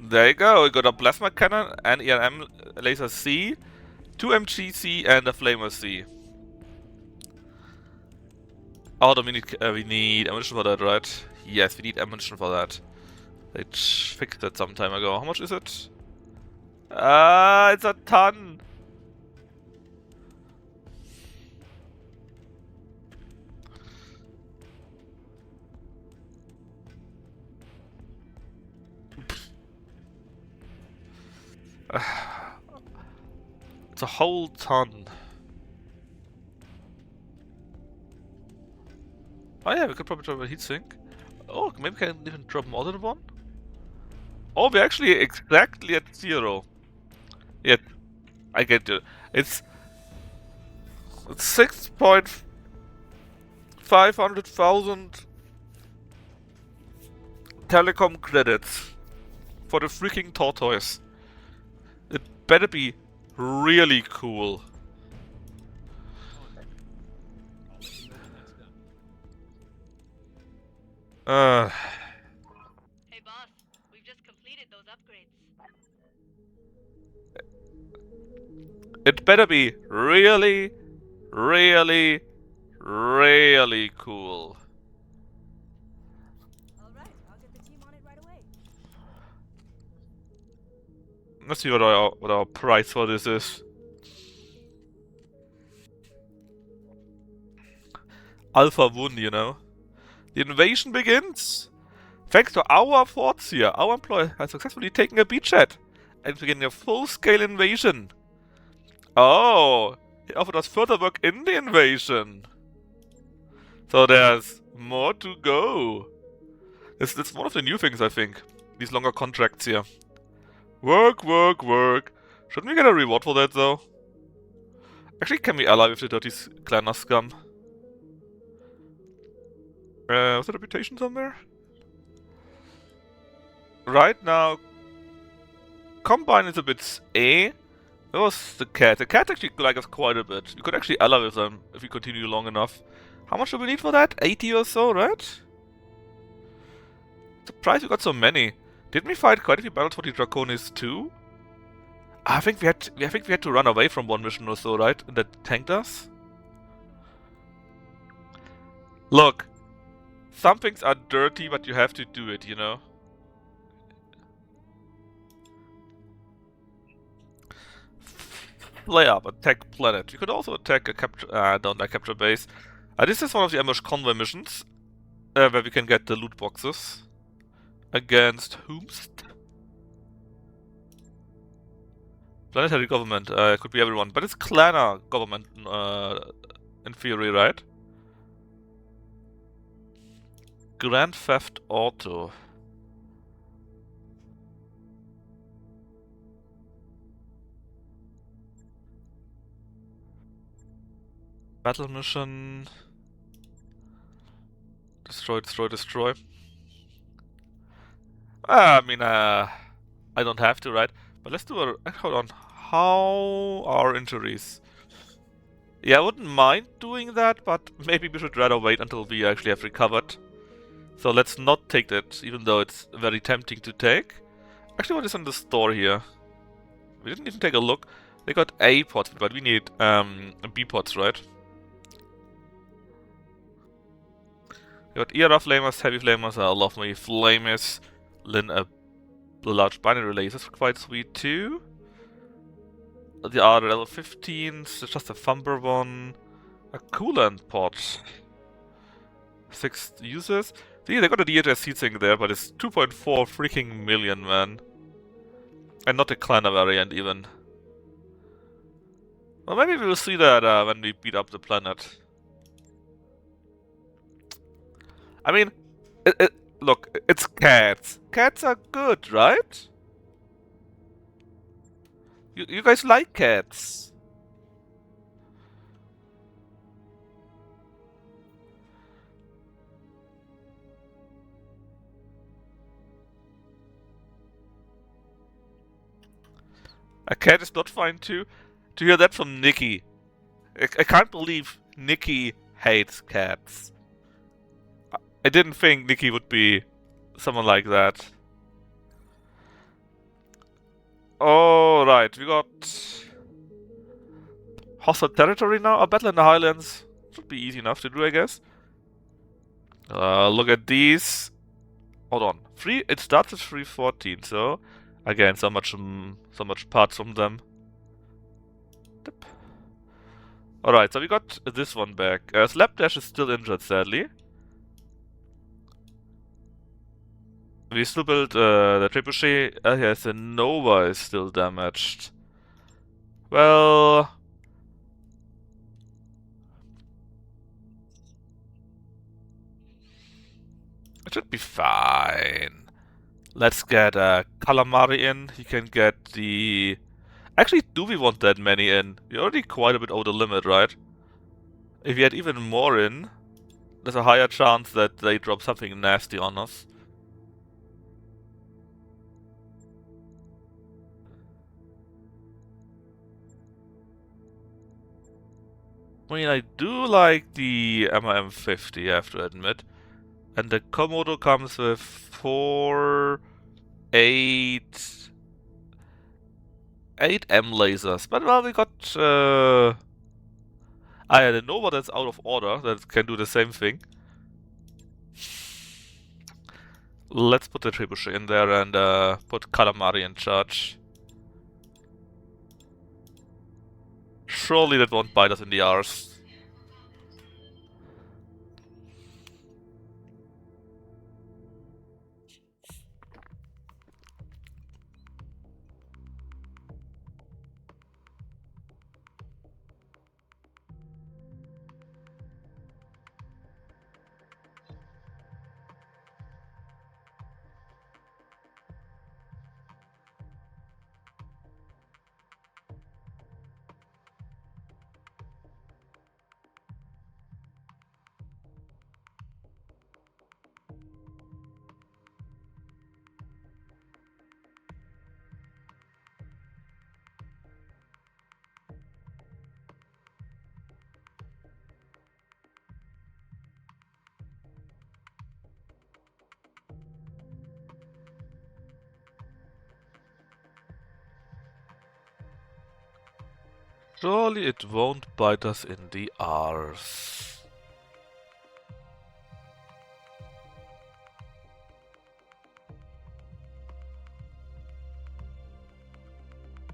There you go, we got a plasma cannon, an ERM laser C, 2 MGC and a flamer C. Oh, we need ammunition for that, right? Yes, we need ammunition for that. They fixed that some time ago. How much is it? It's a ton! It's a whole ton. Oh yeah, we could probably drop a heatsink. Oh, maybe we can even drop more than one? Oh, we're actually exactly at 0. Yeah, I get you. It's 6,500,000 telecom credits for the freaking tortoise. It better be really cool. Hey boss, we've just completed those upgrades. It better be really, really, really cool. All right, I'll get the team on it right away. Let's see what our price for this is. Alpha 1, you know. The invasion begins. Thanks to our forts here, our employee has successfully taken a beachhead and beginning a full-scale invasion. Oh, he offered us further work in the invasion. So there's more to go. That's one of the new things, I think. These longer contracts here. Work, work, work. Shouldn't we get a reward for that, though? Actually, can we ally with the dirty clanner scum? Was the reputation somewhere? Right now, Combine is a bit eh. Where was the cat? The cat actually likes us quite a bit. We could actually ally with them if we continue long enough. How much do we need for that? 80 or so, right? Surprised we got so many. Didn't we fight quite a few battles for the Draconis too? I think we had to run away from one mission or so, right? And that tanked us. Look, some things are dirty, but you have to do it, you know. Play up, attack planet. You could also attack a capture base. This is one of the ambush convoy missions where we can get the loot boxes. Against whomst? Planetary government. It could be everyone, but it's clanner government in theory, right? Grand Theft Auto. Battle mission. Destroy, destroy, destroy. I mean, I don't have to, right? But let's do a... Hold on. How are injuries? Yeah, I wouldn't mind doing that, but maybe we should rather wait until we actually have recovered. So let's not take that, even though it's very tempting to take. Actually, what is in the store here? We didn't even take a look. They got A pods, but we need B pods, right? We got ERA flamers, heavy flamers. I love my flamers. Then a large binary laser is quite sweet too. The other L15s, just a thumper one. A coolant pod. 6 users. See, they got a DHS heatsink there, but it's 2.4 freaking million, man. And not a clanner variant even. Well, maybe we will see that when we beat up the planet. I mean, look, it's cats. Cats are good, right? You guys like cats. A cat is not fine too? To hear that from Nikki. I can't believe Nikki hates cats. I didn't think Nikki would be someone like that. Alright, we got hostile territory now. A battle in the Highlands should be easy enough to do, I guess. Look at these. Hold on. It starts at 314, so again, so much parts from them. Alright, so we got this one back. Slapdash is still injured, sadly. We still built the Trebuchet. Yes, the Nova is still damaged. Well, it should be fine. Let's get Calamari in. He can get the... Actually, do we want that many in? We're already quite a bit over the limit, right? If we had even more in, there's a higher chance that they drop something nasty on us. I mean, I do like the MIM-50, I have to admit. And the Komodo comes with 4, 8 M lasers. But well, we got yeah, the Nova that's out of order, that can do the same thing. Let's put the Trebuchet in there and put Calamari in charge. Surely that won't bite us in the arse. Surely it won't bite us in the arse.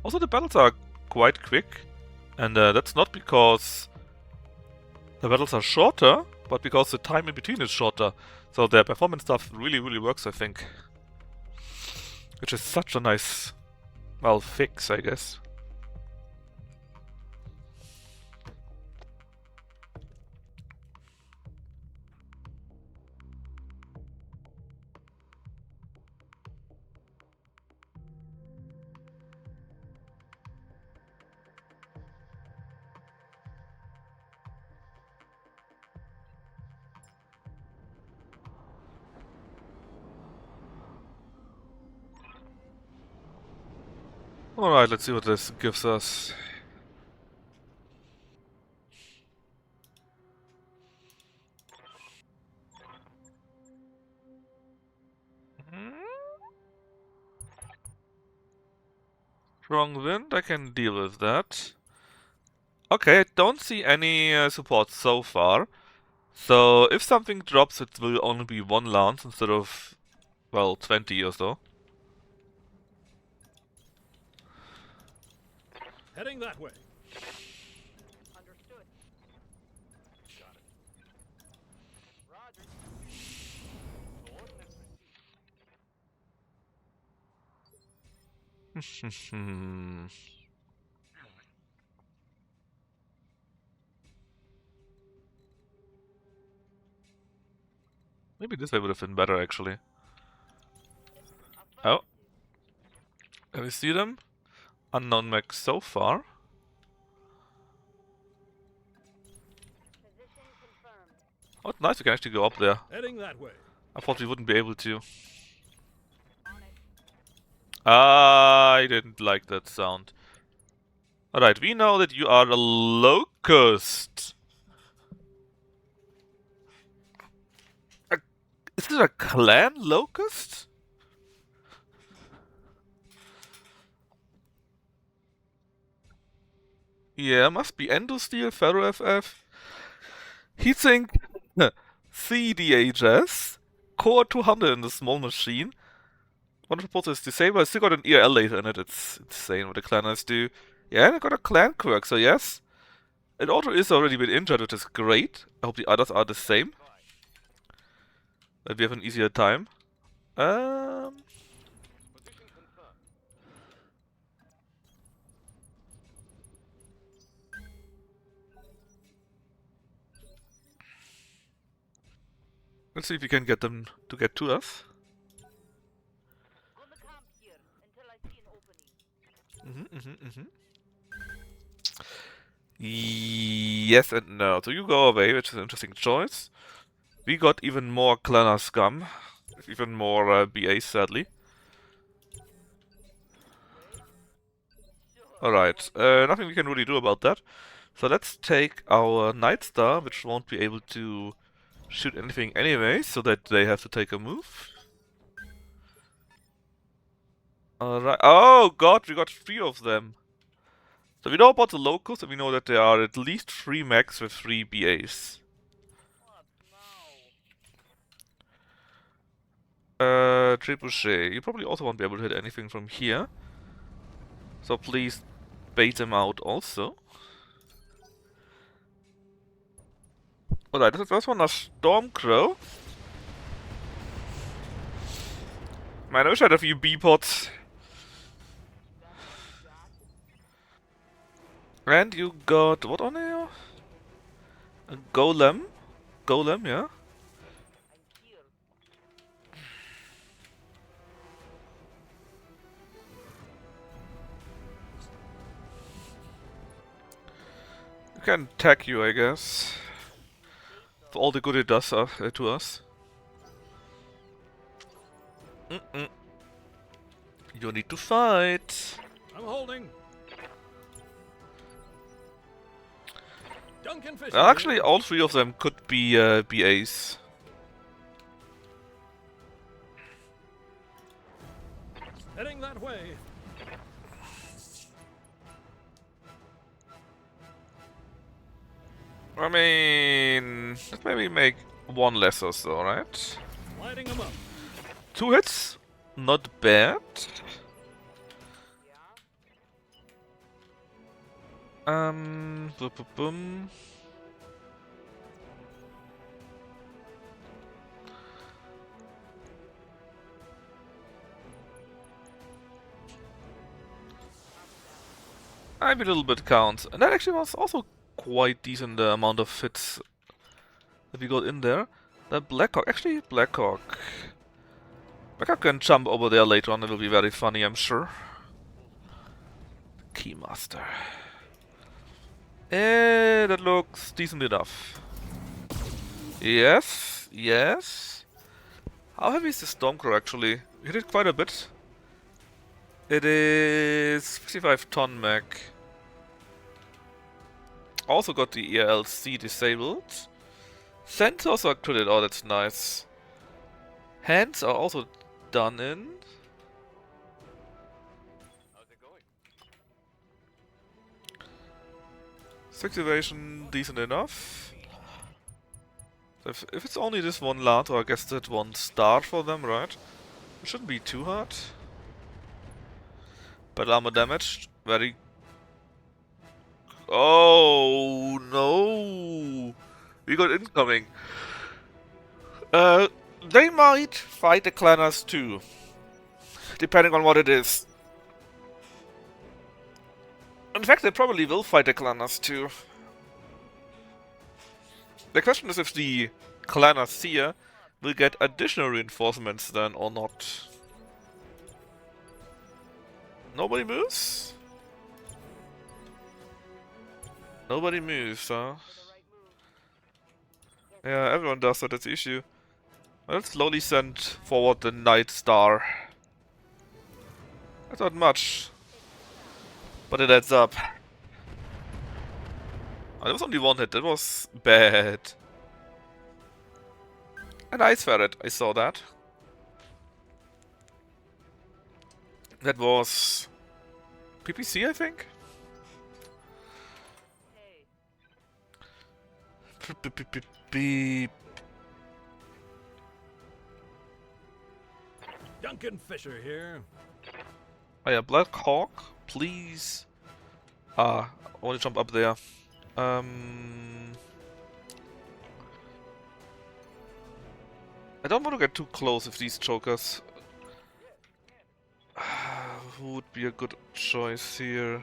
Also, the battles are quite quick, and that's not because the battles are shorter, but because the time in between is shorter. So their performance stuff really, really works, I think. Which is such a nice, well, fix, I guess. Alright, let's see what this gives us. Strong wind, I can deal with that. Okay, I don't see any support so far. So if something drops, it will only be 1 lance instead of, well, 20 or so. Heading that way. Understood. Got it. Roger. Coordinates received. Maybe this way would have been better, actually. Oh. Can we see them? Unknown mech so far. Position confirmed. Oh, it's nice we can actually go up there. Heading that way. I thought we wouldn't be able to. On it. I didn't like that sound. Alright, we know that you are a locust. Is this a clan locust? Yeah, must be Endosteel, Ferro FF, Heatsink, CDHS, Core 200 in the small machine. One report is disabled. I still got an ERL laser in it. It's insane what the clanners do. Yeah, and I got a clan quirk, so yes. It auto is already been injured, which is great. I hope the others are the same. That we have an easier time. Position confirmed. Let's see if we can get them to get to us. Gonna camp here until I see an opening. Yes and no. So you go away, which is an interesting choice. We got even more clanner scum. Even more BAs, sadly. Alright, nothing we can really do about that. So let's take our Night Star, which won't be able to shoot anything anyway, so that they have to take a move. Alright. Oh god, we got 3 of them. So we know about the locals, and we know that there are at least 3 mechs with 3 BAs. What now? Trebuchet. You probably also won't be able to hit anything from here. So please bait them out also. Alright, this is the first one, a Stormcrow. Man, I wish I had a few B-pods. And you got what on here? A golem? Golem, yeah? I'm here. We can tag you, I guess. For all the good it does to us. You need to fight. I'm holding. Duncan Fisher. Well, actually, all 3 of them could be BAs. Heading that way. I mean, let's maybe make 1 less or so, right? Lighting them up. 2 hits, not bad. Yeah? Boom, boom, boom. Maybe a little bit counts. And that actually was also quite decent amount of hits that we got in there. That Blackhawk, actually Blackhawk. Blackhawk can jump over there later on, it will be very funny, I'm sure. Keymaster. That looks decent enough. Yes, yes. How heavy is the Stormcrow actually? We hit it quite a bit. It is 55-ton mech. Also got the ELC disabled. Sensors are activated, oh that's nice. Hands are also done in. How's it going? Activation decent enough. So if it's only this one Lato, I guess that one star for them, right? It shouldn't be too hard. But armor damage, very... Oh no! We got incoming. They might fight the clanners too. Depending on what it is. In fact, they probably will fight the clanners too. The question is if the clanners here will get additional reinforcements then or not. Nobody moves? Nobody moves, huh? Yeah, everyone does, so that's the issue. Let's slowly send forward the Night Star. That's not much. But it adds up. Oh, there was only 1 hit, that was bad. A nice ferret, I saw that. That was PPC, I think? Beep, beep, beep, beep. Duncan Fisher here. Oh yeah, Black Hawk, please. I want to jump up there. I don't want to get too close with these chokers. Who would be a good choice here?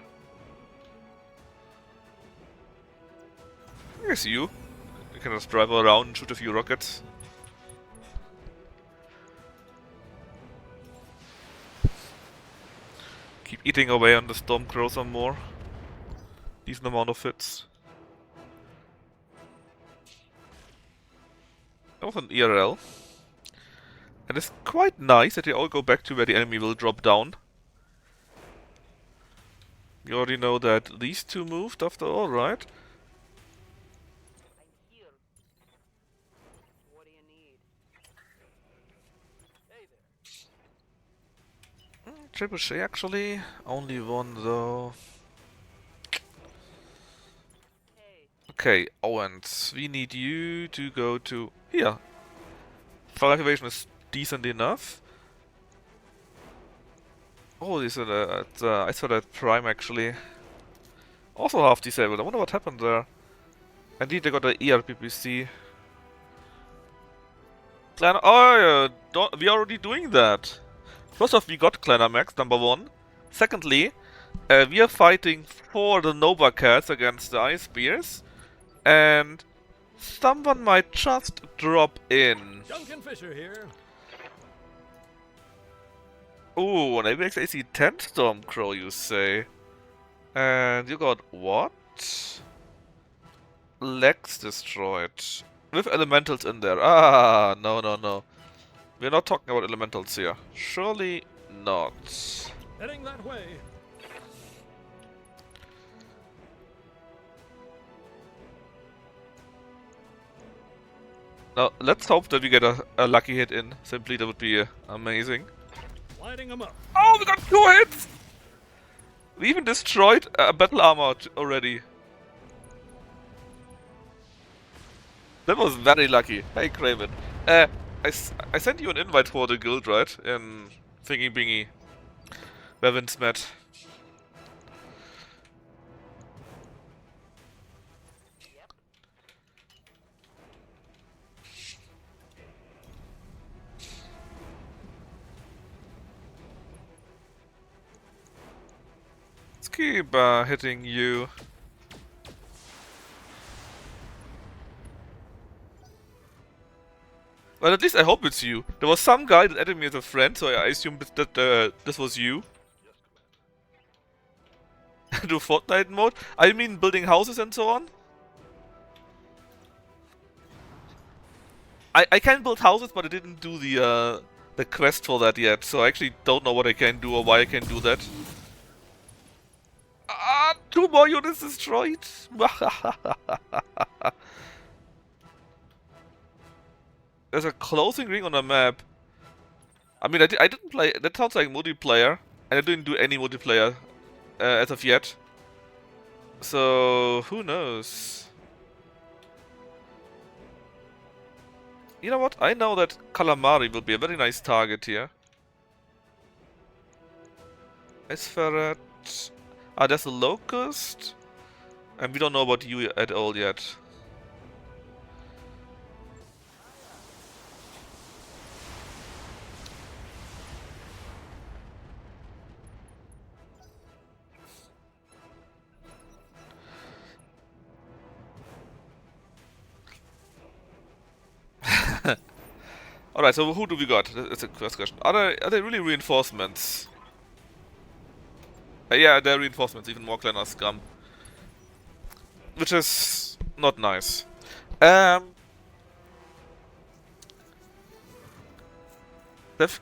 I guess you. You can just drive around and shoot a few rockets. Keep eating away on the Stormcrow some more. Decent amount of hits. That was an ERL. And it's quite nice that they all go back to where the enemy will drop down. You already know that these two moved after all, right? I'm here. What do you need? Hey there. Trebuchet actually. Only one though. Hey, Okay, Owens, we need you to go to here. Fire activation is decent enough. Oh, this is I saw that Prime actually. Also half disabled. I wonder what happened there. Indeed, they got the ERPPC. Clan. Oh, yeah, we are already doing that. First off, we got Clanamax, number one. Secondly, we are fighting for the Nova Cats against the Ice Bears. And someone might just drop in. Duncan Fisher here. Ooh, an AVX AC 10 Stormcrow, you say? And you got what? Legs destroyed. With elementals in there. Ah, no, no, no. We're not talking about elementals here. Surely not. Heading that way. Now, let's hope that we get a lucky hit in. Simply, that would be amazing. Lighting them up. Oh, we got 2 hits! We even destroyed a battle armor already. That was very lucky. Hey, Craven. I sent you an invite for the guild, right? In Thingy Bingy. Where Vince met. Let's keep hitting you. Well, at least I hope it's you. There was some guy that added me as a friend, so I assumed that this was you. Do Fortnite mode? I mean building houses and so on? I can build houses, but I didn't do the quest for that yet, so I actually don't know what I can do or why I can do that. Ah, 2 more units destroyed! There's a closing ring on the map. I mean, I didn't play. That sounds like multiplayer, and I didn't do any multiplayer as of yet. So who knows? You know what? I know that Calamari will be a very nice target here. Ice Ferret. Ah, there's a Locust, and we don't know about you at all yet. Alright, so who do we got? That's the first question. Are they really reinforcements? Yeah, they're reinforcements, even more clan or scum. Which is not nice. They've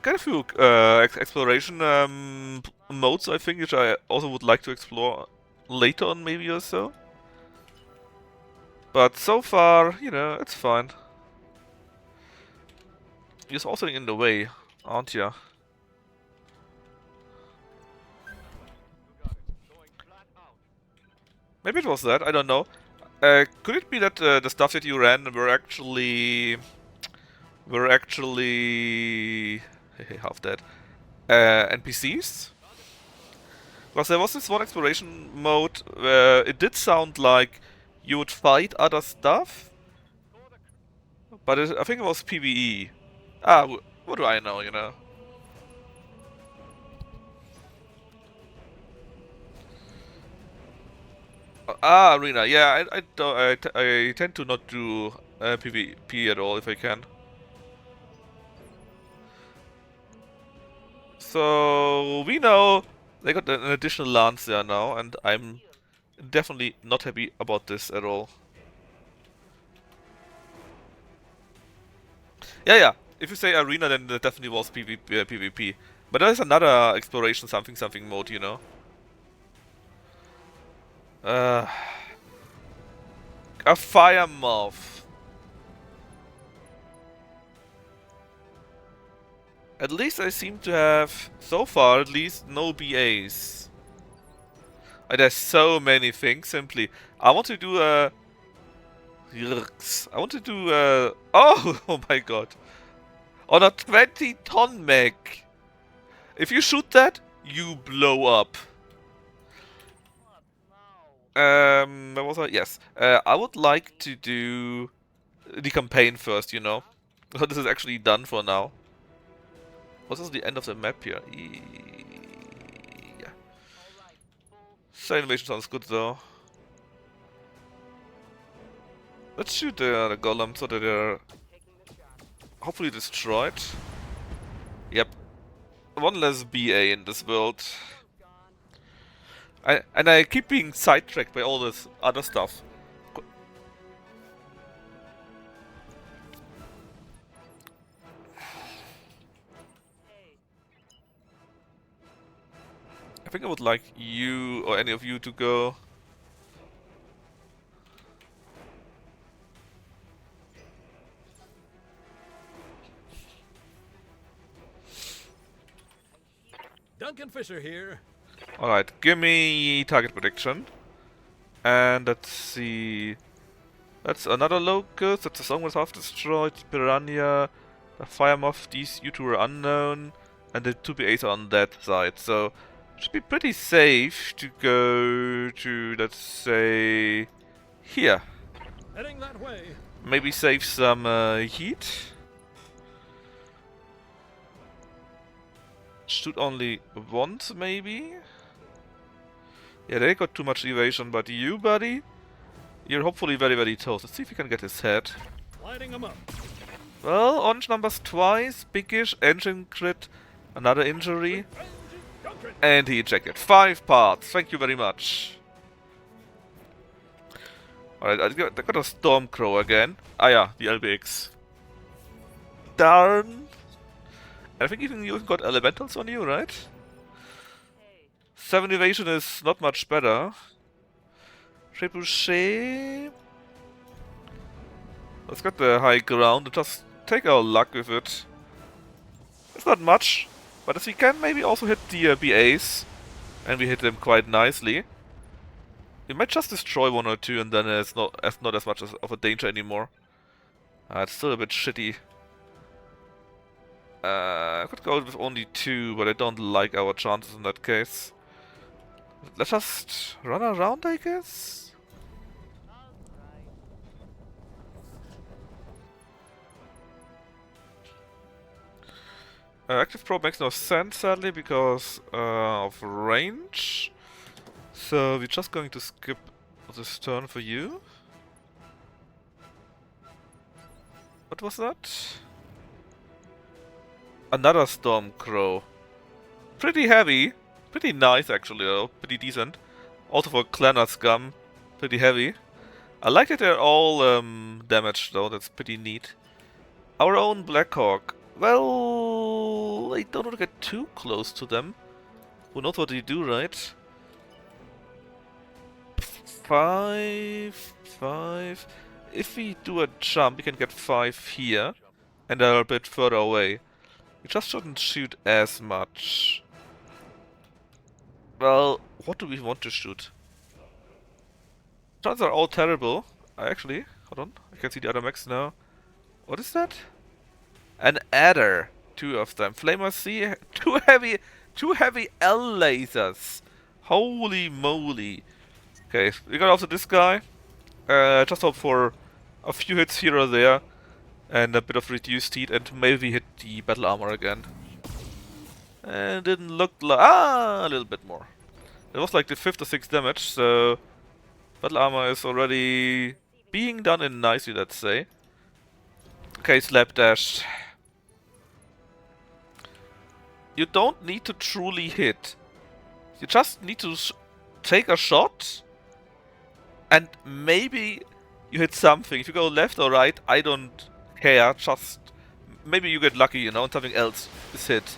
got a few exploration modes, I think, which I also would like to explore later on, maybe or so. But so far, you know, it's fine. You're also in the way, aren't you? You got it. Going flat out. Maybe it was that, I don't know. Could it be that the stuff that you ran were actually half dead NPCs? Because there was this one exploration mode where it did sound like you would fight other stuff, but I think it was PvE. Ah, what do I know, you know? Arena. Yeah, I don't. I tend to not do PvP at all if I can. So we know they got an additional lance there now, and I'm definitely not happy about this at all. Yeah. If you say arena, then it definitely was PvP. But there's another exploration something mode, you know. A fire moth. At least I seem to have, so far at least, no BAs. There's so many things, simply. I want to do a... I want to do a... Oh, oh my god. On a 20-ton mech. If you shoot that, you blow up. Where was I? Yes. I would like to do the campaign first, you know. This is actually done for now. What is the end of the map here? Yeah. So innovation sounds good though. Let's shoot the golem so that they're hopefully destroyed. Yep. One less BA in this world. And I keep being sidetracked by all this other stuff. I think I would like you or any of you to go. Duncan Fisher here. Alright, give me target prediction. And let's see. That's another locust, that's a song was half destroyed, piranha, a fire moth, these you two are unknown, and the 2 BAs are on that side, so should be pretty safe to go to, let's say, here. Heading that way. Maybe save some heat. Shoot only once, maybe? Yeah, they got too much evasion, but you, buddy? You're hopefully very toast. Let's see if we can get his head. Lighting him up. Well, orange numbers twice, biggish, engine crit, another injury, Duncan. and he ejected. 5 parts, thank you very much. Alright, I got a Stormcrow again. Ah yeah, the LBX. Darn! I think even you got elementals on you, right? 7 evasion is not much better. Trebuchet. Let's get the high ground and just take our luck with it. It's not much, but as we can maybe also hit the BAs, and we hit them quite nicely. We might just destroy 1 or 2 and then it's not as much of a danger anymore. It's still a bit shitty. I could go with only 2, but I don't like our chances in that case. Let's just run around, I guess? Active probe makes no sense, sadly, because of range. So we're just going to skip this turn for you. What was that? Another Stormcrow. Pretty heavy. Pretty nice, actually, though. Pretty decent. Also for Clanner scum. Pretty heavy. I like that they're all damaged, though. That's pretty neat. Our own Blackhawk. Well, I don't want to get too close to them. Who knows what they do, right? 5, 5. If we do a jump, we can get 5 here. And they're a bit further away. We just shouldn't shoot as much. Well, what do we want to shoot? Chances are all terrible. Actually, hold on. I can see the other mechs now. What is that? An adder. 2 of them. Flamer C. Two heavy L lasers. Holy moly. Okay, we got also this guy. Just hope for a few hits here or there. And a bit of reduced heat, and maybe hit the battle armor again. And didn't look like... Ah, a little bit more. It was like the 5th or 6th damage, so... Battle armor is already being done in nicely, let's say. Okay, slapdash. You don't need to truly hit. You just need to take a shot. And maybe you hit something. If you go left or right, I don't care. Just... Maybe you get lucky, you know, and something else is hit.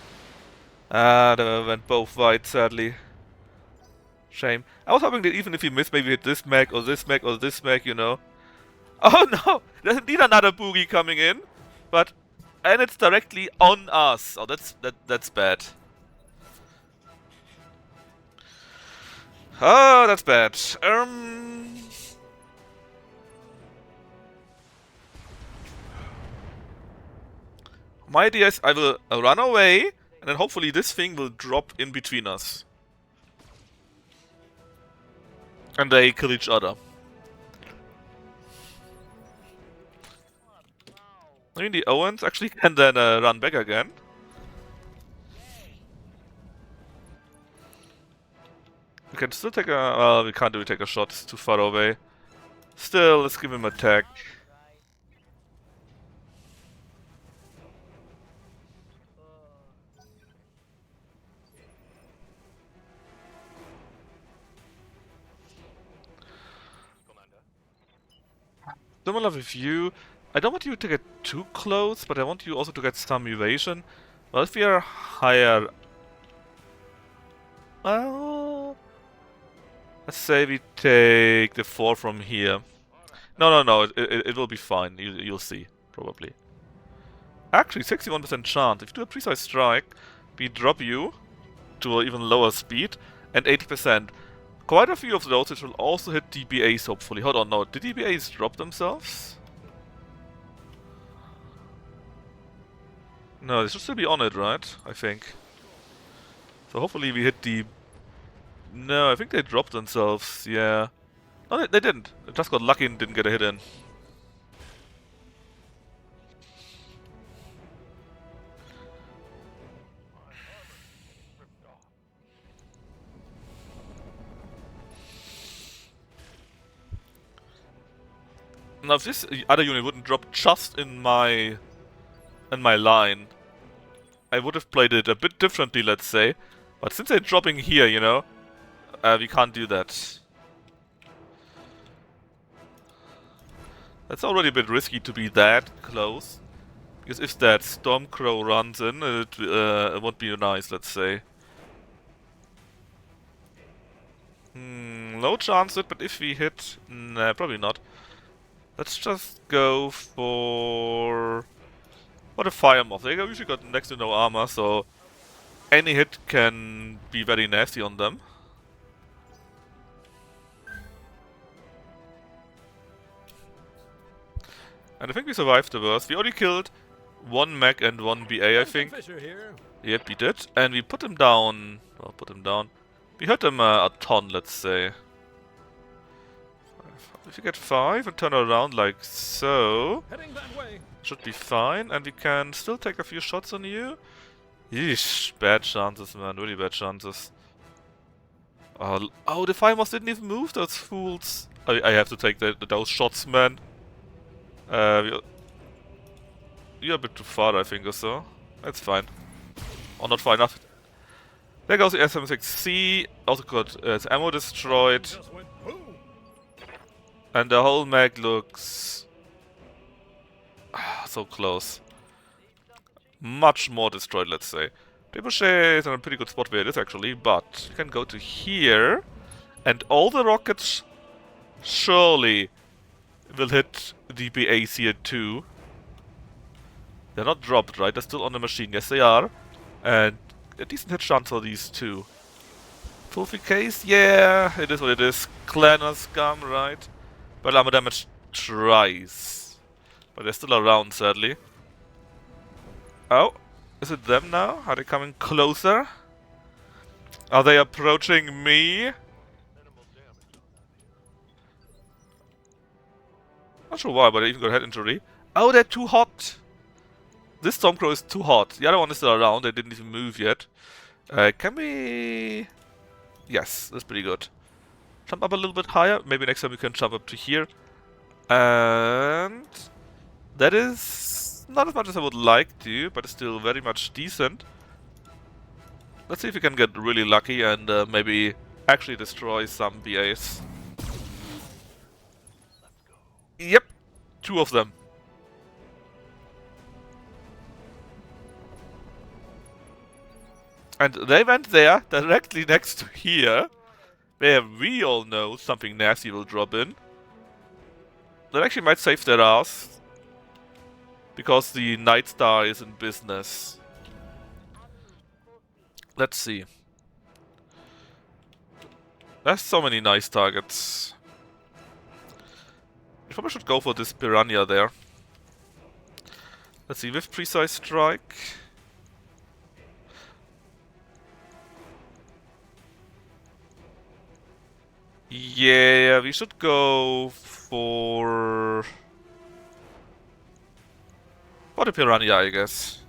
Ah, they went both wide, sadly. Shame. I was hoping that even if you miss, maybe hit this mech or this mech or this mech, you know. Oh no! There's indeed another boogie coming in. But... And it's directly on us. Oh, that's bad. Oh, that's bad. My idea is I will run away, and then hopefully this thing will drop in between us. And they kill each other. I mean, the Owens actually can then run back again. We can still take a... Well, we can't really take a shot, it's too far away. Still, let's give him attack. Similar with you. I don't want you to get too close, but I want you also to get some evasion. Well, if we are higher... Well... Let's say we take the 4 from here. No, it will be fine. You'll see, probably. Actually, 61% chance. If you do a precise strike, we drop you to an even lower speed, and 80%. Quite a few of those which will also hit DBAs, hopefully. Hold on, no. Did DBAs drop themselves? No, they should still be on it, right? I think. So hopefully we hit the... No, I think they dropped themselves, yeah. No, they didn't. They just got lucky and didn't get a hit in. Now if this other unit wouldn't drop just in my line, I would have played it a bit differently, let's say. But since they're dropping here, you know, we can't do that. That's already a bit risky to be that close. Because if that Stormcrow runs in, it won't be nice, let's say. No chance it, but if we hit... Nah, probably not. Let's just go for the Fire Moth. They usually got next to no armor, so any hit can be very nasty on them. And I think we survived the worst. We only killed 1 mech and 1 BA, I think. Fisher here. Yep, we did. And we put him down. Well, put him down. We hurt him a ton, let's say. If you get 5 and turn around like so, Heading that way. should be fine. And we can still take a few shots on you. Yeesh, bad chances, man. Really bad chances. Oh, the Fire Moth didn't even move, those fools. I have to take those shots, man. You're a bit too far, I think, or so. That's fine. Or not far enough. There goes the SM6C. Also got its ammo destroyed. Just went boom. And the whole mag looks... so close. Much more destroyed, let's say. Ricochet is in a pretty good spot where it is, actually. But you can go to here. And all the rockets surely will hit the BAs here too. They're not dropped, right? They're still on the machine. Yes, they are. And a decent hit chance for these two. Trophy case? Yeah, it is what it is. Clan or scum, right? But armor damage tries. But they're still around, sadly. Oh, is it them now? Are they coming closer? Are they approaching me? Minimal damage on that hero. Not sure why, but I even got head injury. Oh, they're too hot! This Stormcrow is too hot. The other one is still around, they didn't even move yet. Can we... Yes, that's pretty good. Jump up a little bit higher. Maybe next time we can jump up to here. And... that is not as much as I would like to, but it's still very much decent. Let's see if we can get really lucky and maybe actually destroy some BAs. Yep, 2 of them. And they went there, directly next to here, where we all know something nasty will drop in. That actually might save their ass. Because the Night Star is in business. Let's see. There's so many nice targets. We probably should go for this Piranha there. Let's see, with Precise Strike. Yeah, we should go for the Piranha, I guess.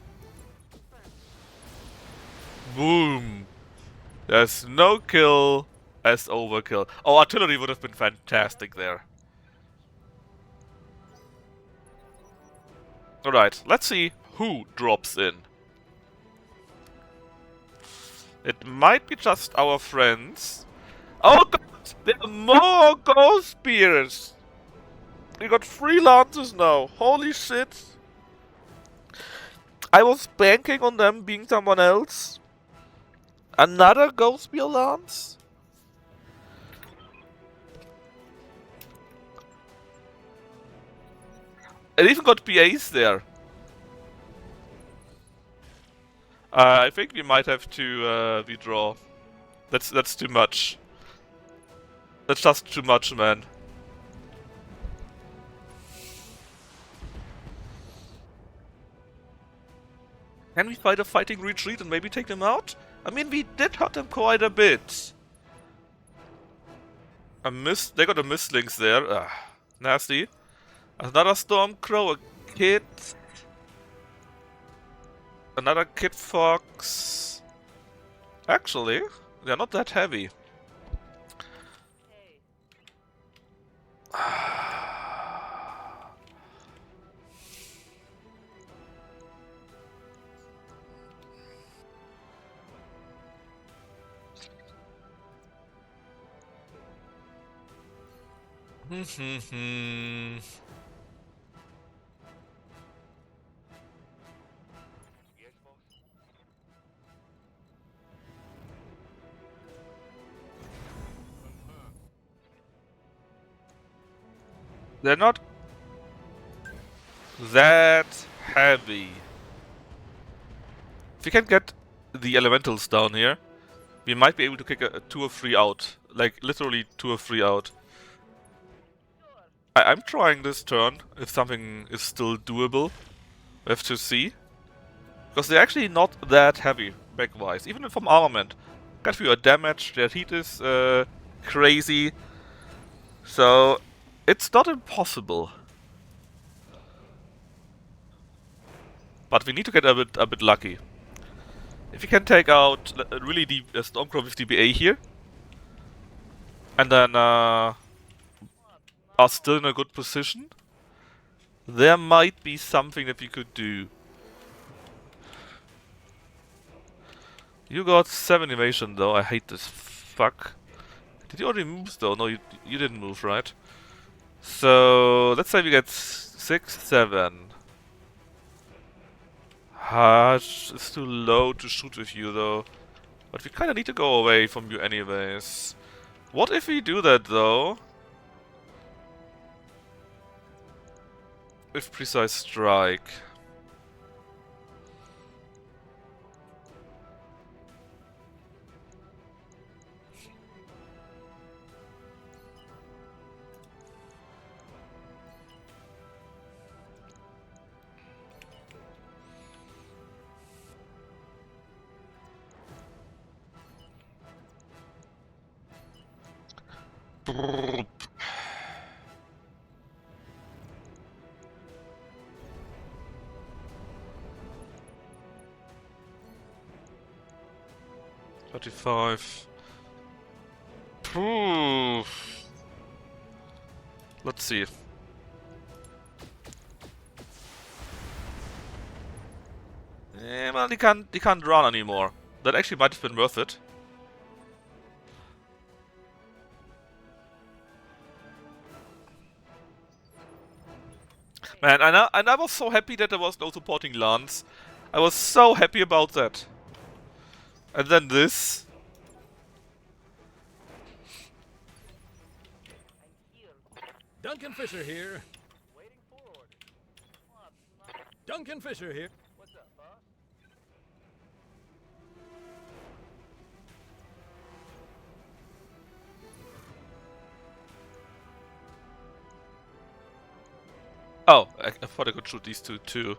Boom! There's no kill as overkill. Oh, artillery would have been fantastic there. Alright, let's see who drops in. It might be just our friends. Oh god! There are more ghost spears! We got 3 lances now. Holy shit! I was banking on them being someone else. Another ghost spear lance? It even got PAs there. I think we might have to withdraw. That's too much. That's just too much, man. Can we fight a fighting retreat and maybe take them out? I mean, we did hurt them quite a bit. They got a mislinks there. Nasty. Another Stormcrow, a Kid. Another Kid Fox. Actually, they're not that heavy. Yes, boss? Confirmed. They're not that heavy. If we can get the elementals down here, we might be able to kick a 2 or 3 out. Like, literally 2 or 3 out. I'm trying this turn, if something is still doable. We have to see. Because they're actually not that heavy, back-wise. Even from armament. Got fewer damage, their heat is crazy. So, it's not impossible. But we need to get a bit lucky. If we can take out really the Stormcrow with DBA here. And then are still in a good position, there might be something that we could do. You got 7 evasion though, I hate this fuck. Did you already move though? No, you didn't move, right? So, let's say we get 6, 7. It's too low to shoot with you though. But we kinda need to go away from you anyways. What if we do that though? With Precise Strike. Brrr. $35. Poof. Let's see. Well, he can't run anymore. That actually might have been worth it. Man, and I was so happy that there was no supporting Lance. I was so happy about that. And then this. Duncan Fisher here. Waiting for orders. Duncan Fisher here. What's up, boss? Oh, I thought I could shoot these two too.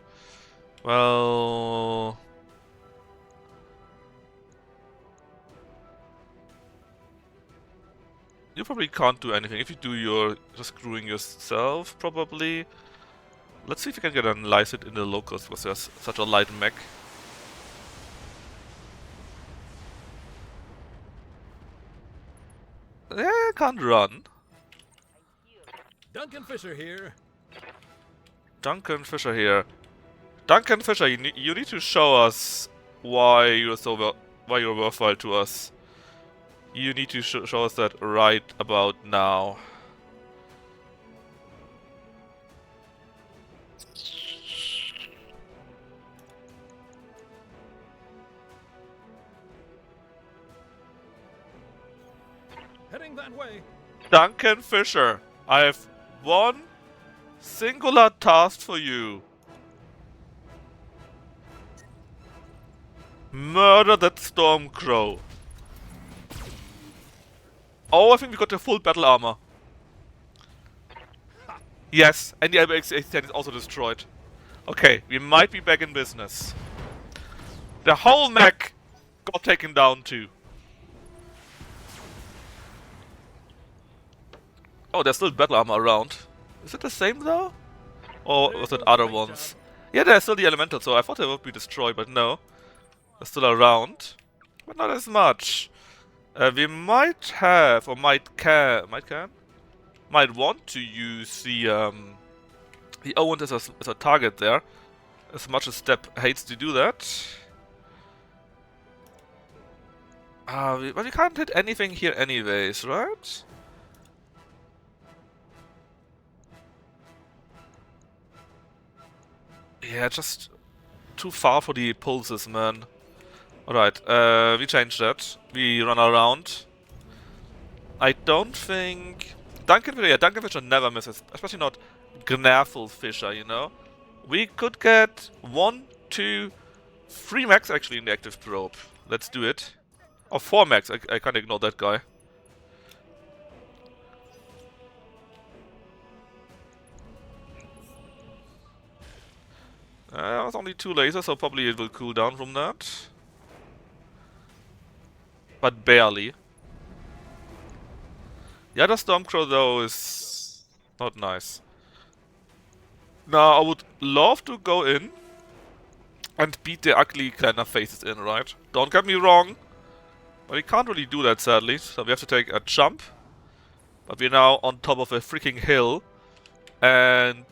Well, you probably can't do anything. If you do, you're just screwing yourself, probably. Let's see if we can get an Lysith in the locals, because there's such a light mech. Yeah, can't run. Duncan Fisher here. Duncan Fisher here. Duncan Fisher, you need to show us why you're why you're worthwhile to us. You need to show us that right about now. Heading that way. Duncan Fisher, I have one singular task for you. Murder that Stormcrow. Oh, I think we got the full battle armor. Yes, and the LBX-10 is also destroyed. Okay, we might be back in business. The whole mech got taken down too. Oh, there's still battle armor around. Is it the same though? Or was it other ones? Yeah, there's still the elemental, so I thought they would be destroyed, but no. They're still around. But not as much. We might have, or might want to use the Owen as a target there. As much as Step hates to do that. But we can't hit anything here anyways, right? Yeah, just too far for the pulses, man. Alright, we change that. We run around. I don't think... Duncan Fisher never misses. Especially not Gnaffle Fisher, you know? We could get 1, 2, 3 mechs actually in the active probe. Let's do it. Or 4 mechs, I can't ignore that guy. It's only 2 lasers, so probably it will cool down from that. But barely. The other Stormcrow though is not nice. Now I would love to go in and beat the ugly kind of faces in, right? Don't get me wrong, but we can't really do that sadly, so we have to take a jump. But we're now on top of a freaking hill, and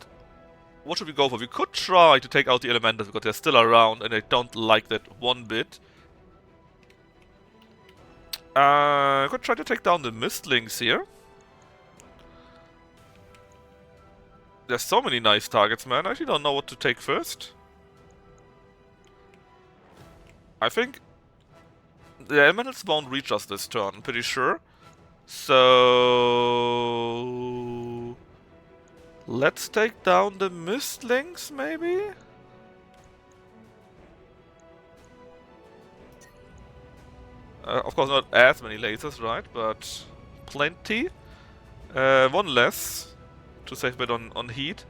what should we go for? We could try to take out the elementals because they're still around and I don't like that one bit. I could try to take down the Mistlings here. There's so many nice targets, man. I actually don't know what to take first. I think the elementals won't reach us this turn, I'm pretty sure. So let's take down the Mistlings, maybe? Of course not as many lasers, right? But plenty. One less to save a bit on heat.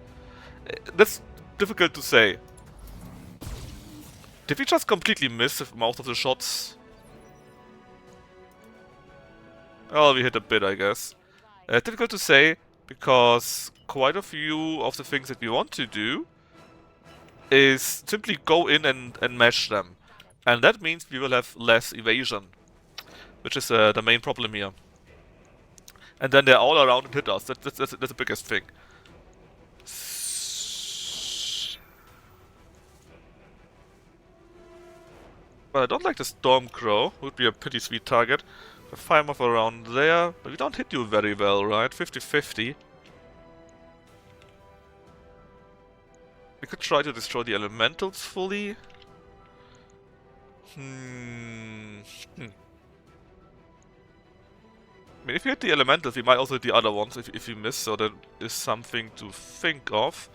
That's difficult to say. Did we just completely miss most of the shots? Oh, we hit a bit, I guess. Difficult to say, because quite a few of the things that we want to do is simply go in and mash them. And that means we will have less evasion, which is the main problem here. And then they're all around and hit us. That's the biggest thing. But I don't like the Stormcrow. Would be a pretty sweet target. A fire moth around there, but we don't hit you very well, right? 50-50. We could try to destroy the elementals fully. I mean, if you hit the elementals, we might also hit the other ones if we miss, so that is something to think of.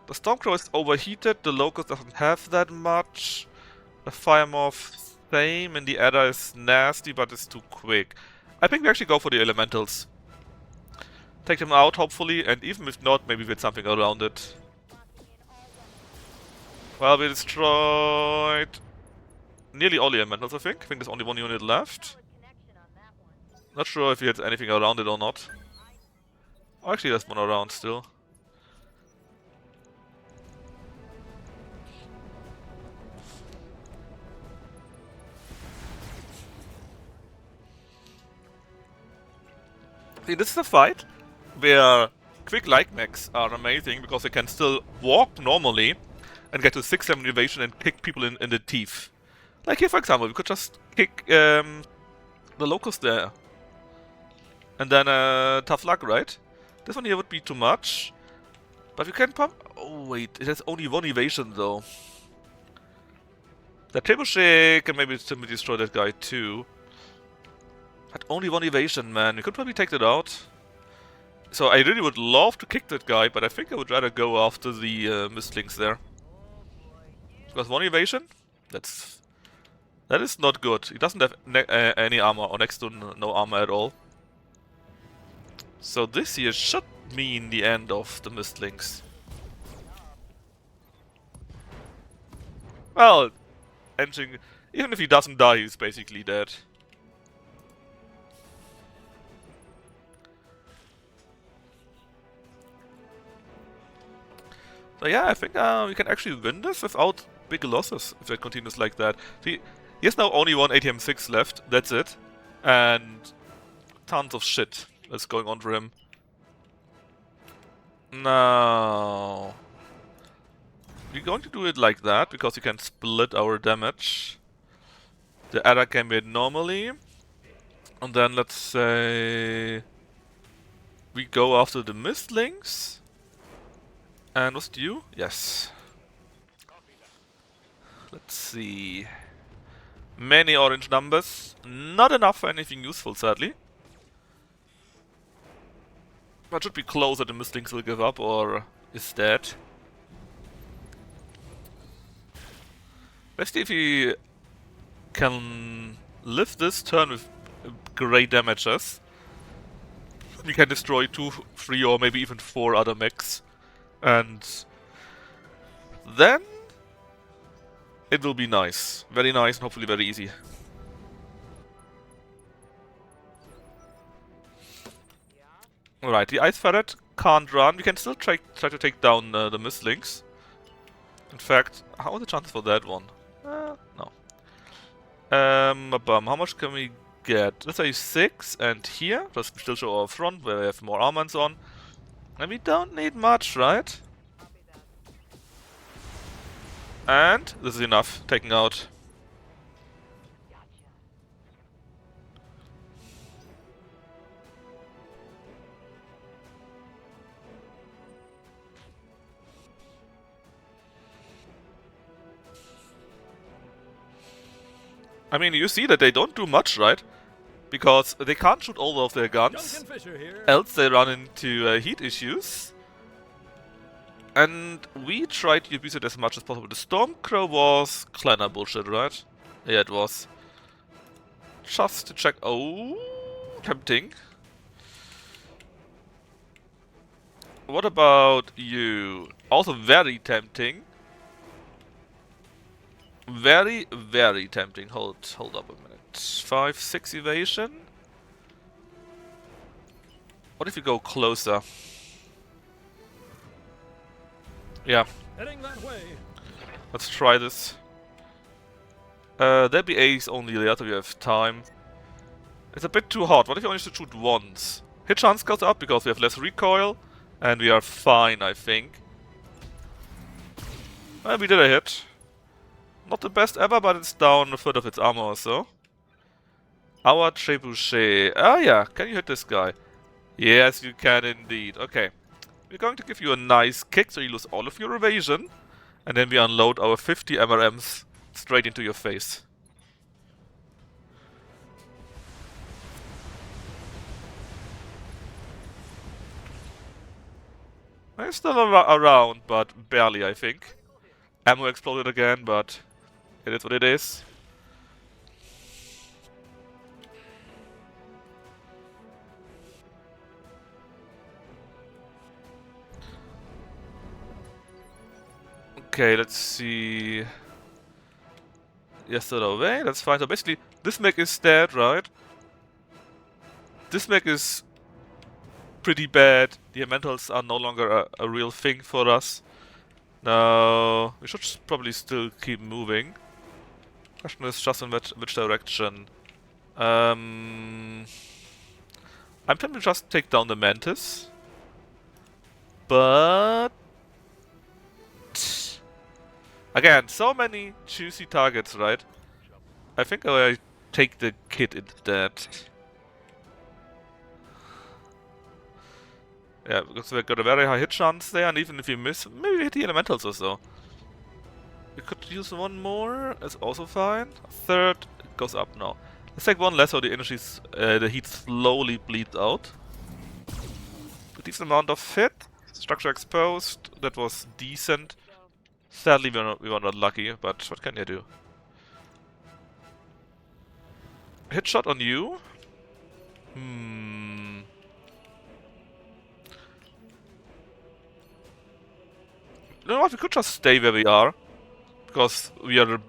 The Stormcrow is overheated, the Locust doesn't have that much. The Fire Moth, same, and the Adder is nasty, but it's too quick. I think we actually go for the elementals. Take them out, hopefully, and even if not, maybe with something around it. Well, we destroyed nearly all the elementals, I think. I think there's only one unit left. Not sure if we had anything around it or not. Oh, actually, there's one around still. See, this is a fight where quick light mechs are amazing because they can still walk normally and get to 6-7 evasion and kick people in the teeth. Like here, for example, we could just kick the Locust there. And then tough luck, right? This one here would be too much. But we can pump... Oh wait, it has only 1 evasion though. That trebuchet can maybe simply destroy that guy too. Had only 1 evasion, man. We could probably take that out. So I really would love to kick that guy, but I think I would rather go after the Mistlings there. Because 1 evasion? That is not good. He doesn't have any armor, or next to no armor at all. So this here should mean the end of the Mistlings. Well, entering, even if he doesn't die, he's basically dead. So yeah, I think we can actually win this without big losses if it continues like that. See, he has now only 1 ATM-6 left, that's it. And tons of shit that's going on for him. No. We're going to do it like that, because we can split our damage. The Adder can be hit normally. And then let's say... we go after the Mistlings. And was it you? Yes. Let's see. Many orange numbers. Not enough for anything useful, sadly. But should be close that the Mistlings will give up or is dead. Let's see if he can live this turn with great damages. We can destroy 2, 3 or maybe even 4 other mechs. And then it will be nice. Very nice and hopefully very easy. Alright, the Ice Ferret can't run. We can still try to take down the Mistlings. In fact, how are the chances for that one? No. How much can we get? Let's say 6, and here, just still show our front where we have more armaments on. And we don't need much, right? And this is enough, taking out. I mean, you see that they don't do much, right? Because they can't shoot all of their guns, else they run into heat issues. And we tried to abuse it as much as possible. The Stormcrow was Kleiner bullshit, right? Yeah, it was. Just to check. Oh, tempting. What about you? Also very tempting. Very, very tempting. Hold up a minute. 5, 6 evasion. What if you go closer? Yeah, Heading that way. let's try this. There'll be A's only there, so we have time. It's a bit too hot. What if you only should shoot once? Hit chance goes up because we have less recoil, and we are fine, I think. We did a hit. Not the best ever, but it's down a third of its armor or so. Our trebuchet. Ah yeah, can you hit this guy? Yes, you can indeed. Okay. We're going to give you a nice kick so you lose all of your evasion. And then we unload our 50 MRMs straight into your face. They're still around, but barely, I think. Ammo exploded again, but it is what it is. Okay, let's see. Yes, still away. That's fine. So basically, this mech is dead, right? This mech is pretty bad. The elementals are no longer a real thing for us. No, we should probably still keep moving. Question is just in which direction. I'm tempted to just take down the Mantis. But again, so many juicy targets, right? I think I take the kid instead. Yeah, because we got a very high hit chance there, and even if we miss, maybe we hit the elementals or so. We could use one more, it's also fine. Third, it goes up now. Let's take one less so the energies, the heat slowly bleeds out. A decent amount of hit. Structure exposed, that was decent. Sadly, we were not lucky, but what can you do? Hit shot on you? You know what, we could just stay where we are. Because we are a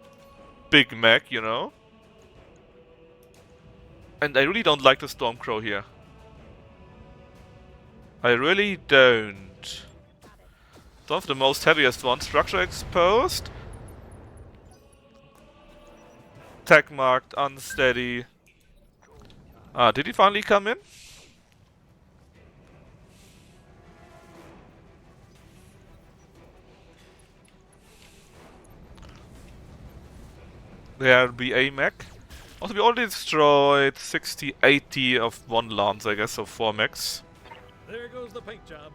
big mech, you know? And I really don't like the Stormcrow here. I really don't. It's one of the most heaviest ones. Structure exposed. Tag marked, unsteady. Ah, did he finally come in? There be a mech. Also, we already destroyed 60, 80 of one lance, I guess, so 4 mechs. There goes the paint job.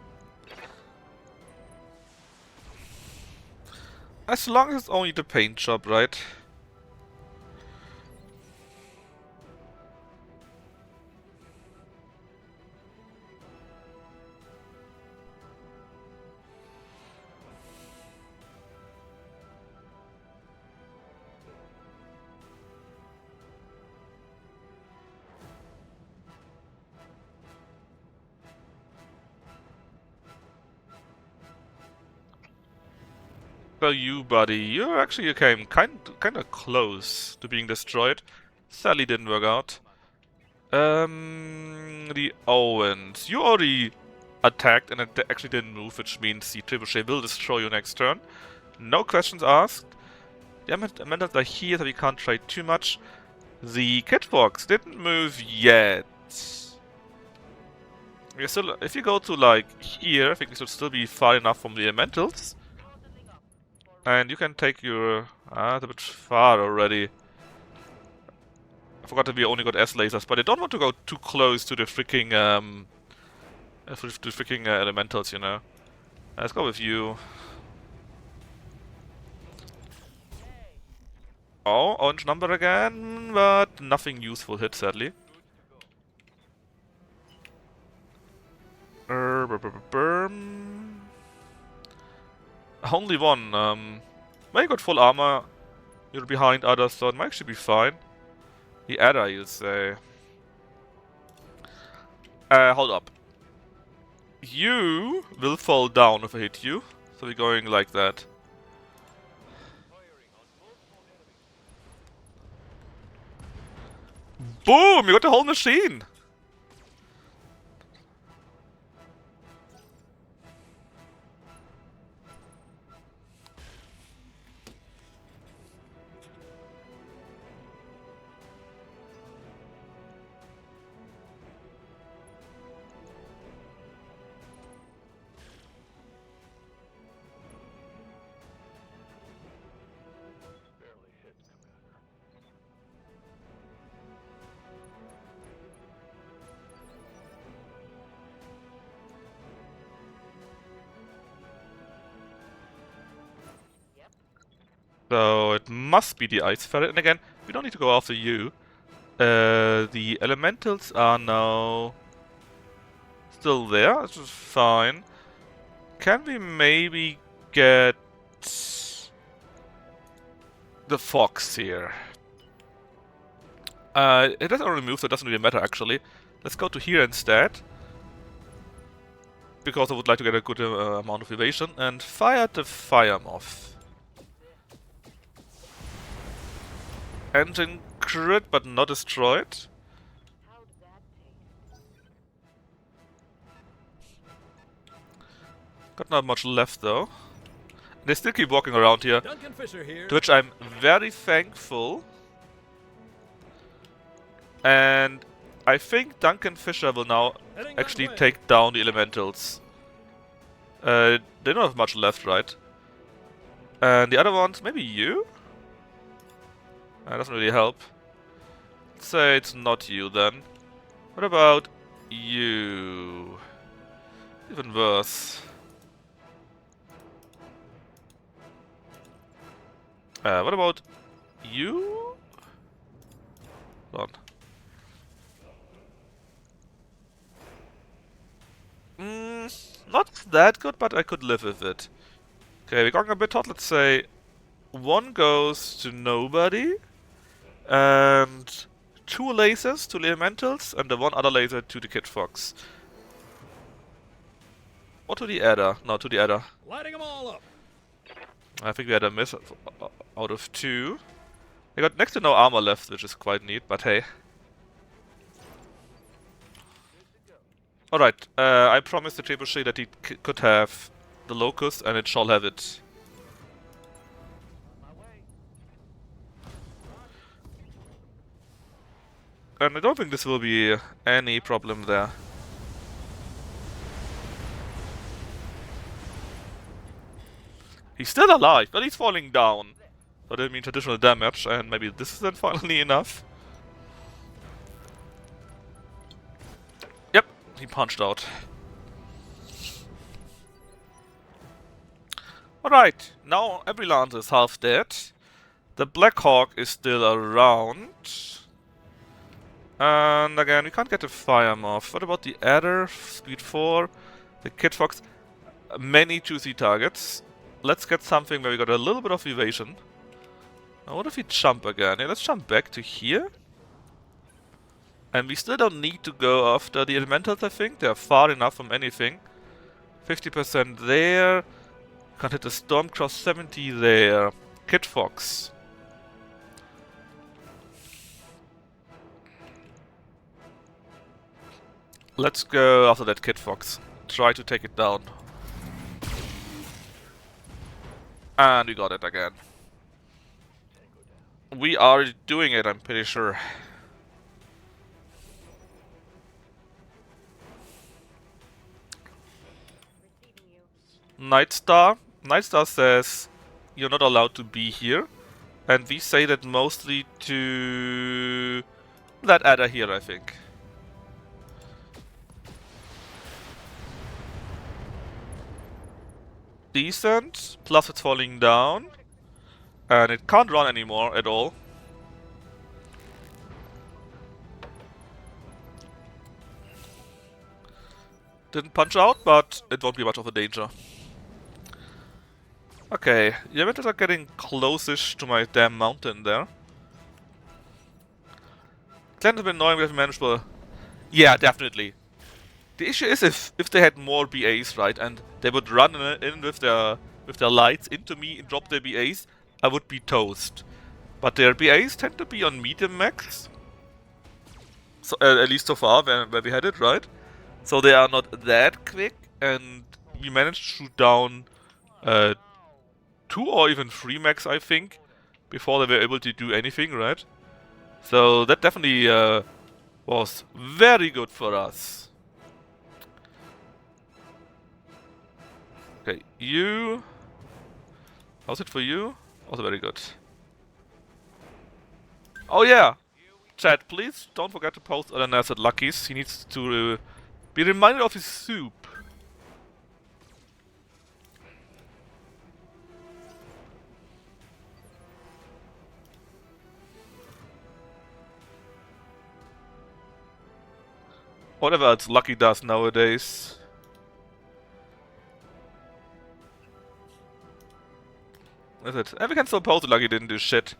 As long as it's only the paint job, right? So you, buddy, you came kinda close to being destroyed. Sadly didn't work out. The Owens. You already attacked and it actually didn't move, which means the trebuchet will destroy you next turn. No questions asked. The amendments are here, so we can't trade too much. The Kitfox didn't move yet. We're still, if you go to like here, I think we should still be far enough from the elementals. And you can take your... it's a bit far already. I forgot that we only got S lasers, but I don't want to go too close to the freaking elementals, you know. Let's go with you. Oh, orange number again, but nothing useful hit, sadly. Only one. Well, you got full armor. You're behind others, so it might actually be fine. The adder, you say. Hold up. You will fall down if I hit you. So we're going like that. Boom! You got the whole machine! So it must be the Ice Ferret. And again, we don't need to go after you. The elementals are now still there, which is fine. Can we maybe get the fox here? It doesn't remove, so it doesn't really matter actually. Let's go to here instead. Because I would like to get a good amount of evasion. And fire the fire moth. Engine crit, but not destroyed. How'd that taste? Got not much left though. They still keep walking around here, Duncan Fisher here. to which I'm very thankful. And I think Duncan Fisher will now Heading that actually way. take down the elementals. They don't have much left, right? And the other ones, maybe you? That doesn't really help. Let's say it's not you then. What about you? Even worse. What about you? Hold on. Not that good, but I could live with it. Okay, we're going a bit hot. Let's say one goes to nobody, and 2 lasers to the elementals, and the one other laser to the Kid Fox. Or to the adder. No, to the adder. Lighting them all up. I think we had a miss out of 2. They got next to no armor left, which is quite neat, but hey. Alright, I promised the trebuchet that he could have the locust, and it shall have it. On my way. And I don't think this will be any problem there. He's still alive, but he's falling down. So that means additional damage, and maybe this is then finally enough. Yep, he punched out. Alright, now every Lancer is half dead. The Black Hawk is still around. And again, we can't get the Fire Moth. What about the Adder? Speed 4. The Kid Fox. Many juicy targets. Let's get something where we got a little bit of evasion. Now what if we jump again? Yeah, let's jump back to here. And we still don't need to go after the elementals, I think. They're far enough from anything. 50% there. Can't hit the Stormcross, 70 there. Kid Fox. Let's go after that Kid Fox. Try to take it down. And we got it again. We are doing it, I'm pretty sure. Receiving you. Nightstar. Nightstar says you're not allowed to be here. And we say that mostly to that adder here, I think. Decent. Plus it's falling down. And it can't run anymore at all. Didn't punch out, but it won't be much of a danger. Okay, the elementals are getting close-ish to my damn mountain there. Clan has been annoying, we have manageable. Yeah, definitely. The issue is if they had more BAs, right, and they would run in with their lights into me and drop their BAs, I would be toast. But their BAs tend to be on medium max. So, at least so far, where we had it, right? So they are not that quick, and we managed to shoot down 2 or even 3 max, I think, before they were able to do anything, right? So that definitely was very good for us. Okay, you... How's it for you? Also very good. Oh yeah! Chat, please don't forget to post LNS at Lucky's. He needs to be reminded of his soup. Whatever else Lucky does nowadays. Is it? And we can still pose it Lucky didn't do shit.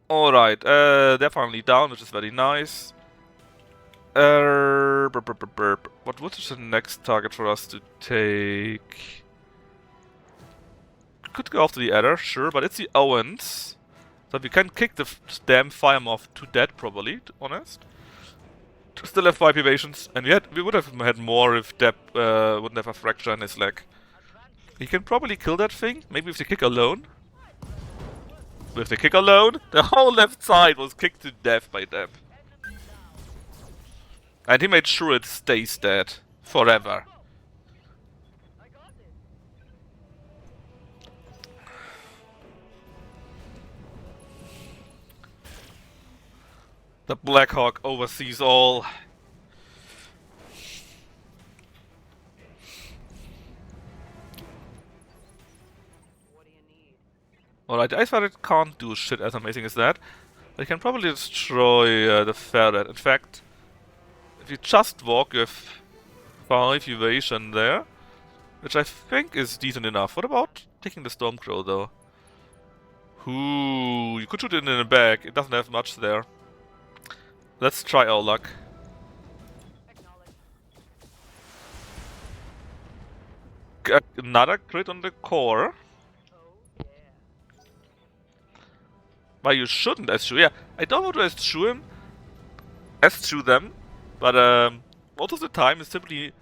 Alright, they're finally down, which is very nice. What is the next target for us to take? Could go after the adder, sure, but it's the Owens. So we can kick the damn fire moth to death, probably, to be honest. Still have 5 evasions, and we would have had more if Depp wouldn't have a fracture in his leg. He can probably kill that thing, maybe with the kick alone. With the kick alone, the whole left side was kicked to death by Depp. And he made sure it stays dead. Forever. The Blackhawk oversees all. What do you need? Alright, the Ice Ferret can't do shit as amazing as that. But he can probably destroy the ferret. In fact, if you just walk, you have 5 evasion there. Which I think is decent enough. What about taking the Stormcrow though? Ooh, you could shoot it in the back. It doesn't have much there. Let's try our luck. Another crit on the core. Well, you shouldn't eschew. Yeah, I don't want to eschew them, but most of the time it's simply,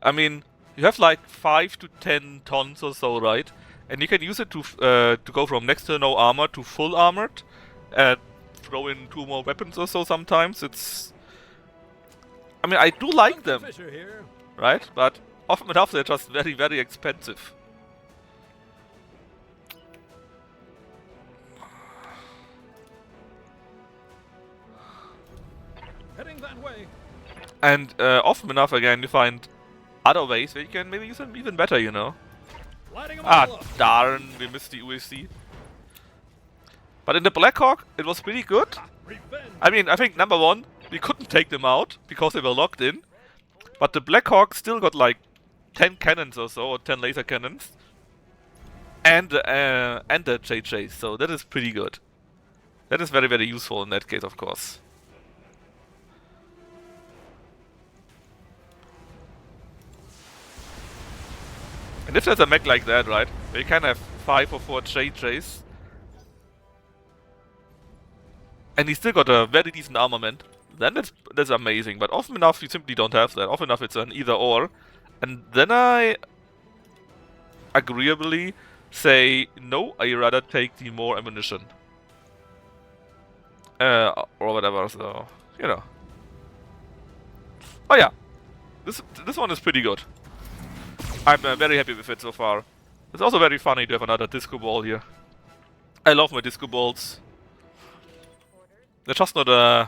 I mean, you have like 5 to 10 tons or so, right? And you can use it to go from next to no armor to full armored, and throw in 2 more weapons or so sometimes. It's... I mean, I do like them, Fisher here. right? But often enough they're just very, very expensive. Heading that way. And often enough, again, you find other ways where you can maybe use them even better, you know? Lighting them Ah, all up. darn, we missed the UAC. But in the Blackhawk, it was pretty good. Revenge. I mean, I think number 1, we couldn't take them out because they were locked in. But the Blackhawk still got like 10 cannons or so, or 10 laser cannons. And the JJ, so that is pretty good. That is very, very useful in that case, of course. And if there's a mech like that, right, where you can have 5 or 4 JJs, and he still got a very decent armament, then that's amazing. But often enough you simply don't have that. Often enough it's an either or. And then I agreeably say, no, I rather take the more ammunition. Or whatever, so, you know. Oh yeah, this one is pretty good. I'm very happy with it so far. It's also very funny to have another disco ball here. I love my disco balls. They're just not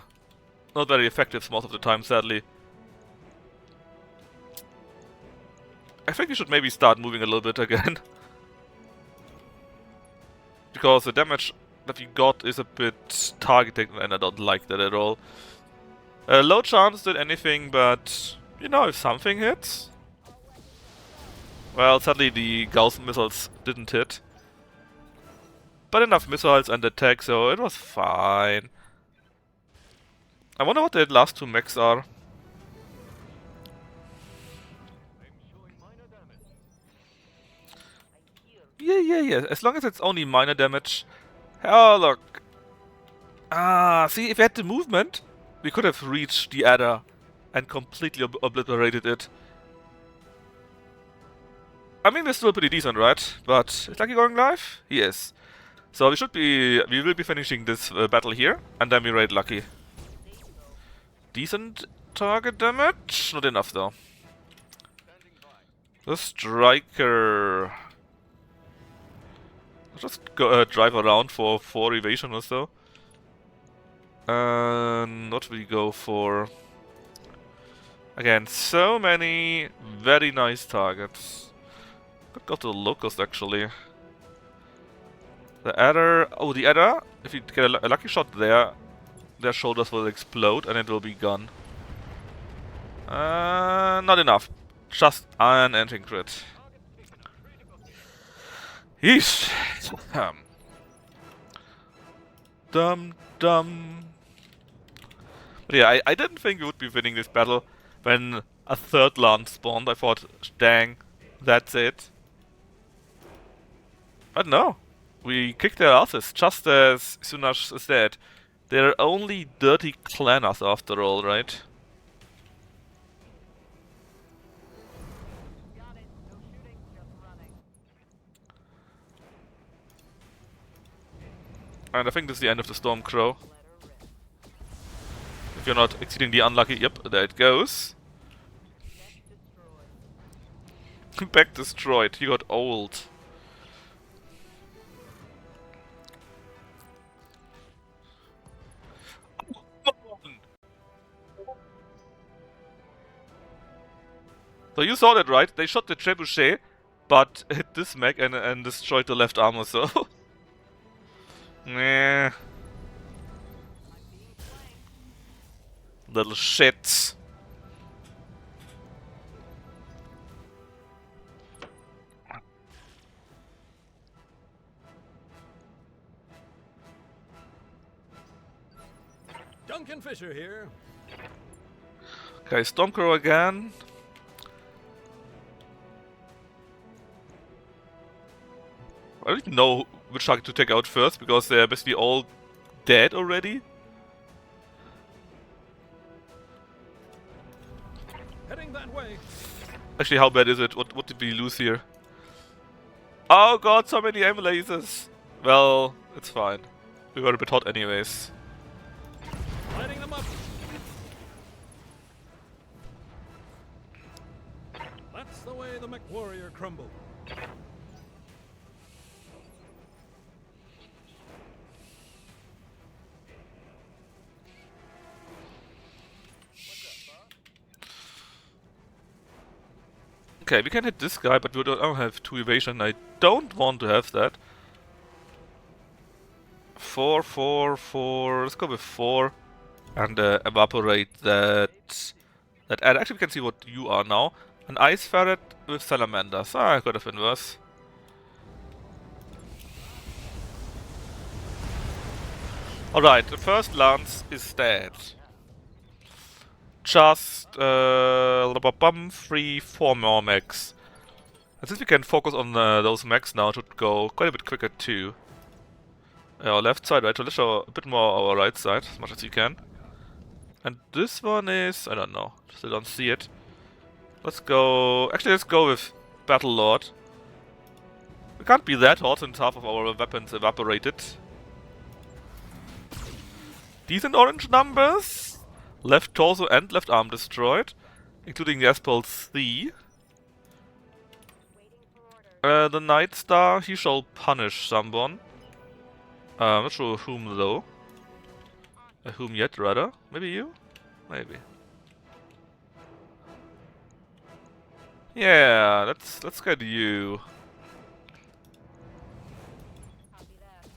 very effective most of the time, sadly. I think we should maybe start moving a little bit again. Because the damage that we got is a bit targeting, and I don't like that at all. Low chance did anything, but you know, if something hits. Well, sadly the Gauss missiles didn't hit. But enough missiles and attack, so it was fine. I wonder what the last 2 mechs are. I'm showing minor damage. Yeah. As long as it's only minor damage. Oh, look. Ah, see, if we had the movement, we could have reached the adder and completely obliterated it. I mean, we're still pretty decent, right? But is Lucky going live? Yes. So we will be finishing this battle here, and then we raid Lucky. Decent target damage? Not enough though. Standing by. The striker. I'll just go, drive around for 4 evasion or so. What will we go for? Again, so many very nice targets. Could go to the locust actually. The adder. Oh, the adder. If you get a lucky shot there, their shoulders will explode and it will be gone. Not enough. Just an entering crit. Yeesh. Dum dum. But yeah, I didn't think we would be winning this battle when a third lance spawned. I thought, dang, that's it. But no. We kicked their asses just as soon as is dead. They're only dirty clanners after all, right? Got it. No shooting, just running. And I think this is the end of the Storm Crow. Let her rip. If you're not exceedingly unlucky, yep, there it goes. Next destroyed. Back destroyed, he got old. So you saw that, right? They shot the trebuchet, but hit this mech and destroyed the left armor, so... Nah. Little shits. Duncan Fisher here. Okay, Stormcrow again. I don't even know which target to take out first, because they're basically all dead already. Heading that way. Actually, how bad is it? What did we lose here? Oh god, so many aim lasers! Well, it's fine. We were a bit hot anyways. Lighting them up. That's the way the MechWarrior crumbled. Okay, we can hit this guy, but we don't have 2 evasion. I don't want to have that. 4, 4, 4. Let's go with 4. And evaporate that. And actually, we can see what you are now. An ice ferret with salamanders. Ah, could have been worse. Alright, the first lance is dead. Just 3, 4 more mechs. And since we can focus on those mechs now, it should go quite a bit quicker too. Our left side, right? So let's show a bit more our right side, as much as you can. And this one is... I don't know. Still don't see it. Let's go... Actually, let's go with Battle Lord. We can't be that hot since half of our weapons evaporated. Decent orange numbers. Left torso and left arm destroyed, including the S-Pulse C. Waiting for orders. The Night Star, he shall punish someone. Not sure whom though. Whom yet, rather. Maybe you? Maybe. Yeah, let's get you. Copy that.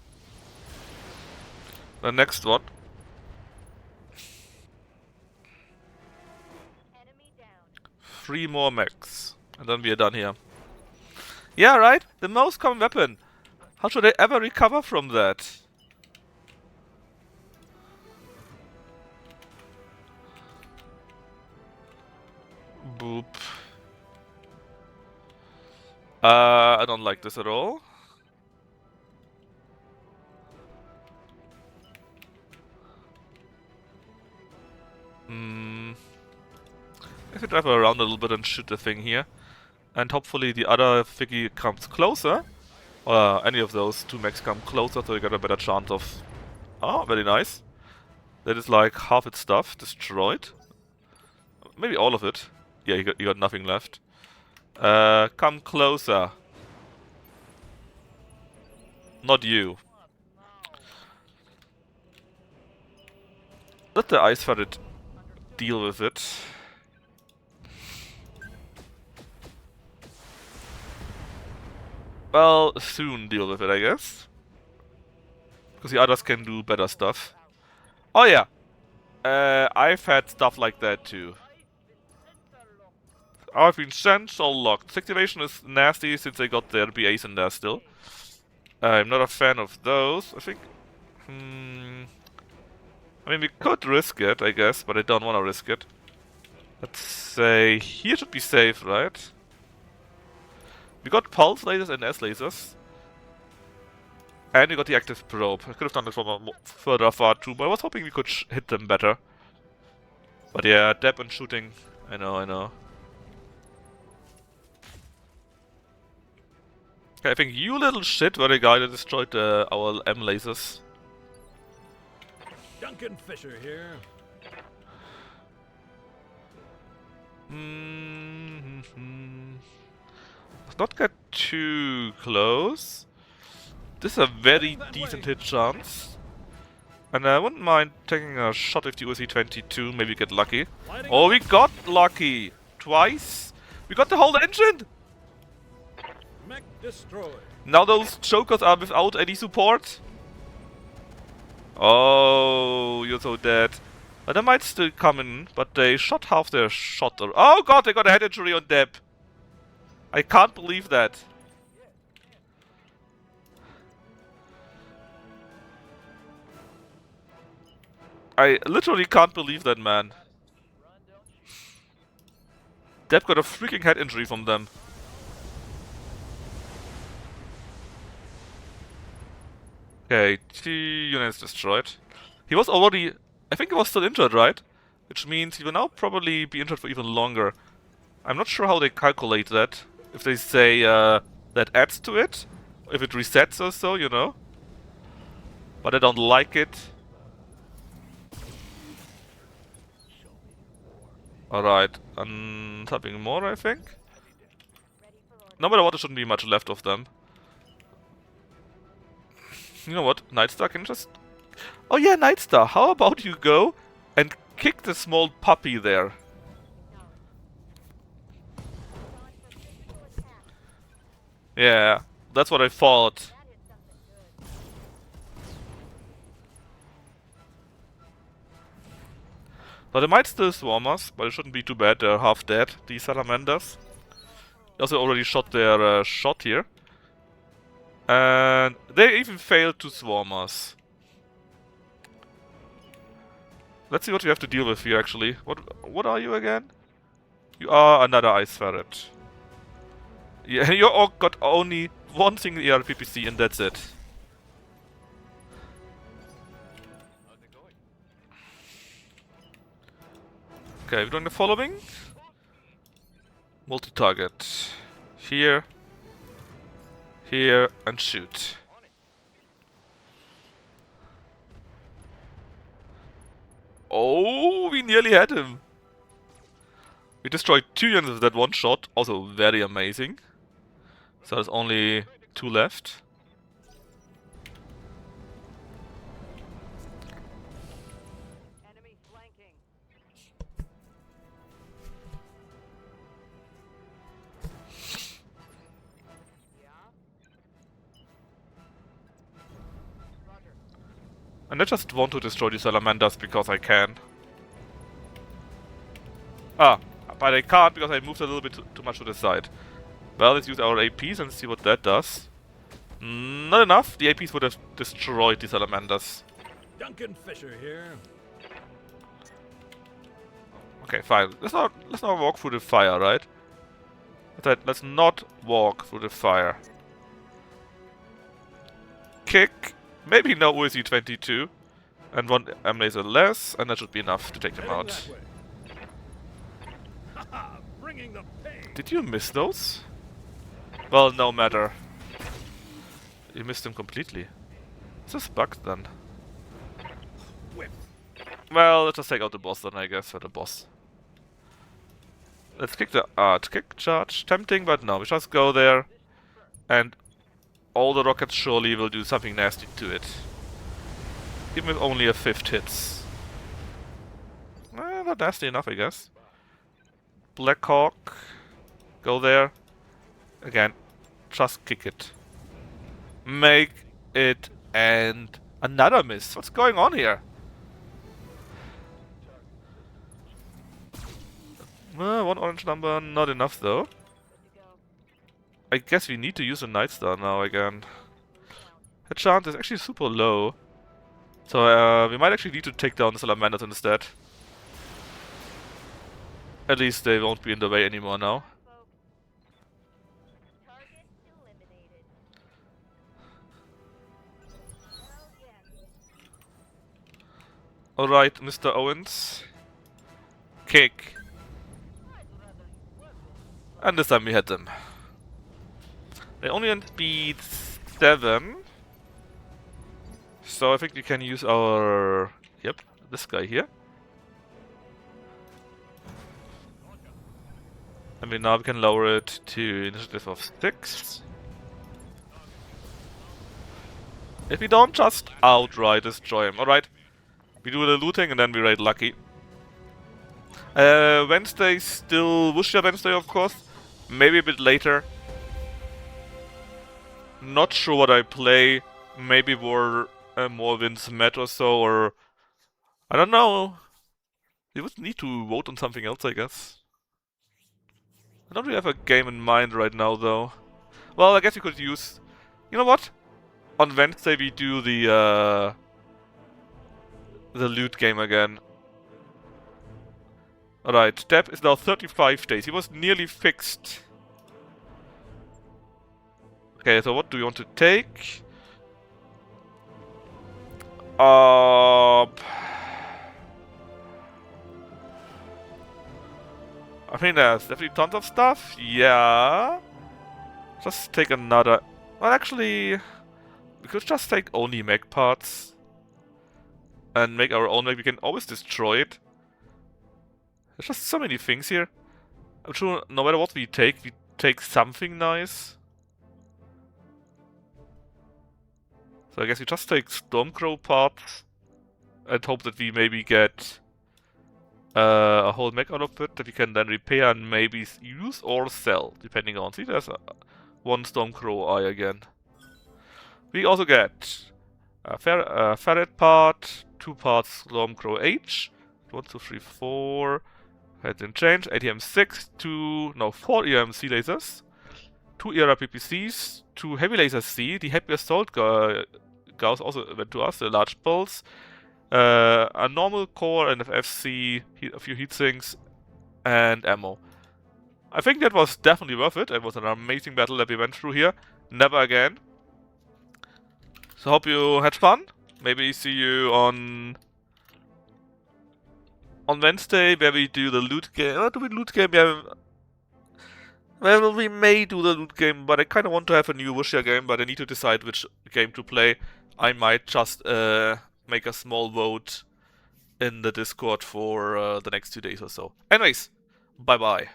The next one. Enemy down. 3 more mechs. And then we are done here. Yeah, right? The most common weapon. How should I ever recover from that? Boop. I don't like this at all. If we drive around a little bit and shoot the thing here. And hopefully the other figgy comes closer. Or any of those 2 mechs come closer, so we get a better chance of... Oh, very nice. That is like half its stuff destroyed. Maybe all of it. Yeah, you got nothing left. Come closer. Not you. Let the ice ferret deal with it. Well, soon deal with it, I guess. Because the others can do better stuff. Oh yeah. I've had stuff like that too. I've been sensor locked. Activation is nasty since they got their BAs in there still. I'm not a fan of those. I think. I mean, we could risk it, I guess, but I don't want to risk it. Let's say here should be safe, right? We got pulse lasers and S lasers. And we got the active probe. I could have done this from a further far too, but I was hoping we could hit them better. But yeah, depth and shooting. I know. Okay, I think you little shit were the guy that destroyed our M lasers. Duncan Fisher here. Let's not get too close. This is a very decent hit chance. And I wouldn't mind taking a shot with the USC-22, maybe get lucky. Oh, we got lucky! Twice! We got the whole engine! Mech destroyed. Now those chokers are without any support. Oh, you're so dead. But they might still come in, but they shot half their shot. Oh god, they got a head injury on Deb. I can't believe that. I literally can't believe that, man. Deb got a freaking head injury from them. Okay, 2 units destroyed. He was already... I think he was still injured, right? Which means he will now probably be injured for even longer. I'm not sure how they calculate that. If they say that adds to it, if it resets or so, you know. But I don't like it. Alright, something more, I think. No matter what, there shouldn't be much left of them. You know what? Nightstar can just... Oh yeah, Nightstar, how about you go and kick the small puppy there? Yeah, that's what I thought. But they might still swarm us, but it shouldn't be too bad. They're half dead, these salamanders. They also already shot their shot here. And they even failed to swarm us. Let's see what we have to deal with here, actually. What are you again? You are another ice ferret. Yeah, you all got only one single ERPPC and that's it. How's it going? Okay, we're doing the following. Multi-target. Here. Here, and shoot. Oh, we nearly had him. We destroyed 2 units with that one shot, also very amazing. So there's only 2 left. Enemy flanking. Yeah. Roger. And I just want to destroy these salamanders because I can. Ah, but I can't because I moved a little bit too much to the side. Well, let's use our APs and see what that does. Not enough. The APs would have destroyed the salamanders. Duncan Fisher here. Okay, fine. Let's not walk through the fire, right? Let's not walk through the fire. Kick. Maybe no USC-22. And 1 M laser less, and that should be enough to take them Heading out. that way. Haha, bringing the pain. Did you miss those? Well, no matter. You missed them completely. It's just bugged then. Whip. Well, let's just take out the boss then, I guess, for the boss. Let's kick the kick charge. Tempting, but no, we just go there. And all the rockets surely will do something nasty to it. Even with only a 5th hits. Not nasty enough, I guess. Black Hawk. Go there. Again. Just kick it. Make it and another miss. What's going on here? One orange number, not enough though. Good to go. I guess we need to use a Night Star now again. The chance is actually super low. So we might actually need to take down the Salamanders instead. At least they won't be in the way anymore now. Folks. Target eliminated. Hell yes. Alright, Mr. Owens. Kick. And this time we hit them. They only went speed 7. So I think we can use our... Yep, this guy here. And now we can lower it to initiative of 6. If we don't just outright destroy him. Alright. We do the looting and then we raid Lucky. Wednesday still Wuxia Wednesday, of course. Maybe a bit later. Not sure what I play. Maybe more wins met or so, or I don't know. We would need to vote on something else, I guess. I don't really have a game in mind right now, though. Well, I guess we could use. You know what? On Wednesday we do the loot game again. Alright, Deb is now 35 days. He was nearly fixed. Okay, so what do we want to take? I mean, there's definitely tons of stuff. Yeah. Just take another. Well, actually, we could just take only mech parts and make our own mech. We can always destroy it. There's just so many things here. I'm sure no matter what we take something nice. So I guess we just take Stormcrow parts and hope that we maybe get a whole mech out of it that we can then repair and maybe use or sell, depending on. See, there's one Stormcrow eye again. We also get a ferret part, 2 parts Stormcrow H, 1, 2, 3, 4. Heads in change, ATM 6, 4 EMC lasers, 2 ERA PPCs, 2 heavy lasers C, the heavy assault gauss also went to us, the large pulse, a normal core and FFC, a few heatsinks, and ammo. I think that was definitely worth it. It was an amazing battle that we went through here. Never again. So hope you had fun. Maybe see you on Wednesday, where we do the loot game. Do we loot game? Yeah. Well, we may do the loot game, but I kind of want to have a new Wuxia game, but I need to decide which game to play. I might just make a small vote in the Discord for the next 2 days or so. Anyways, bye-bye.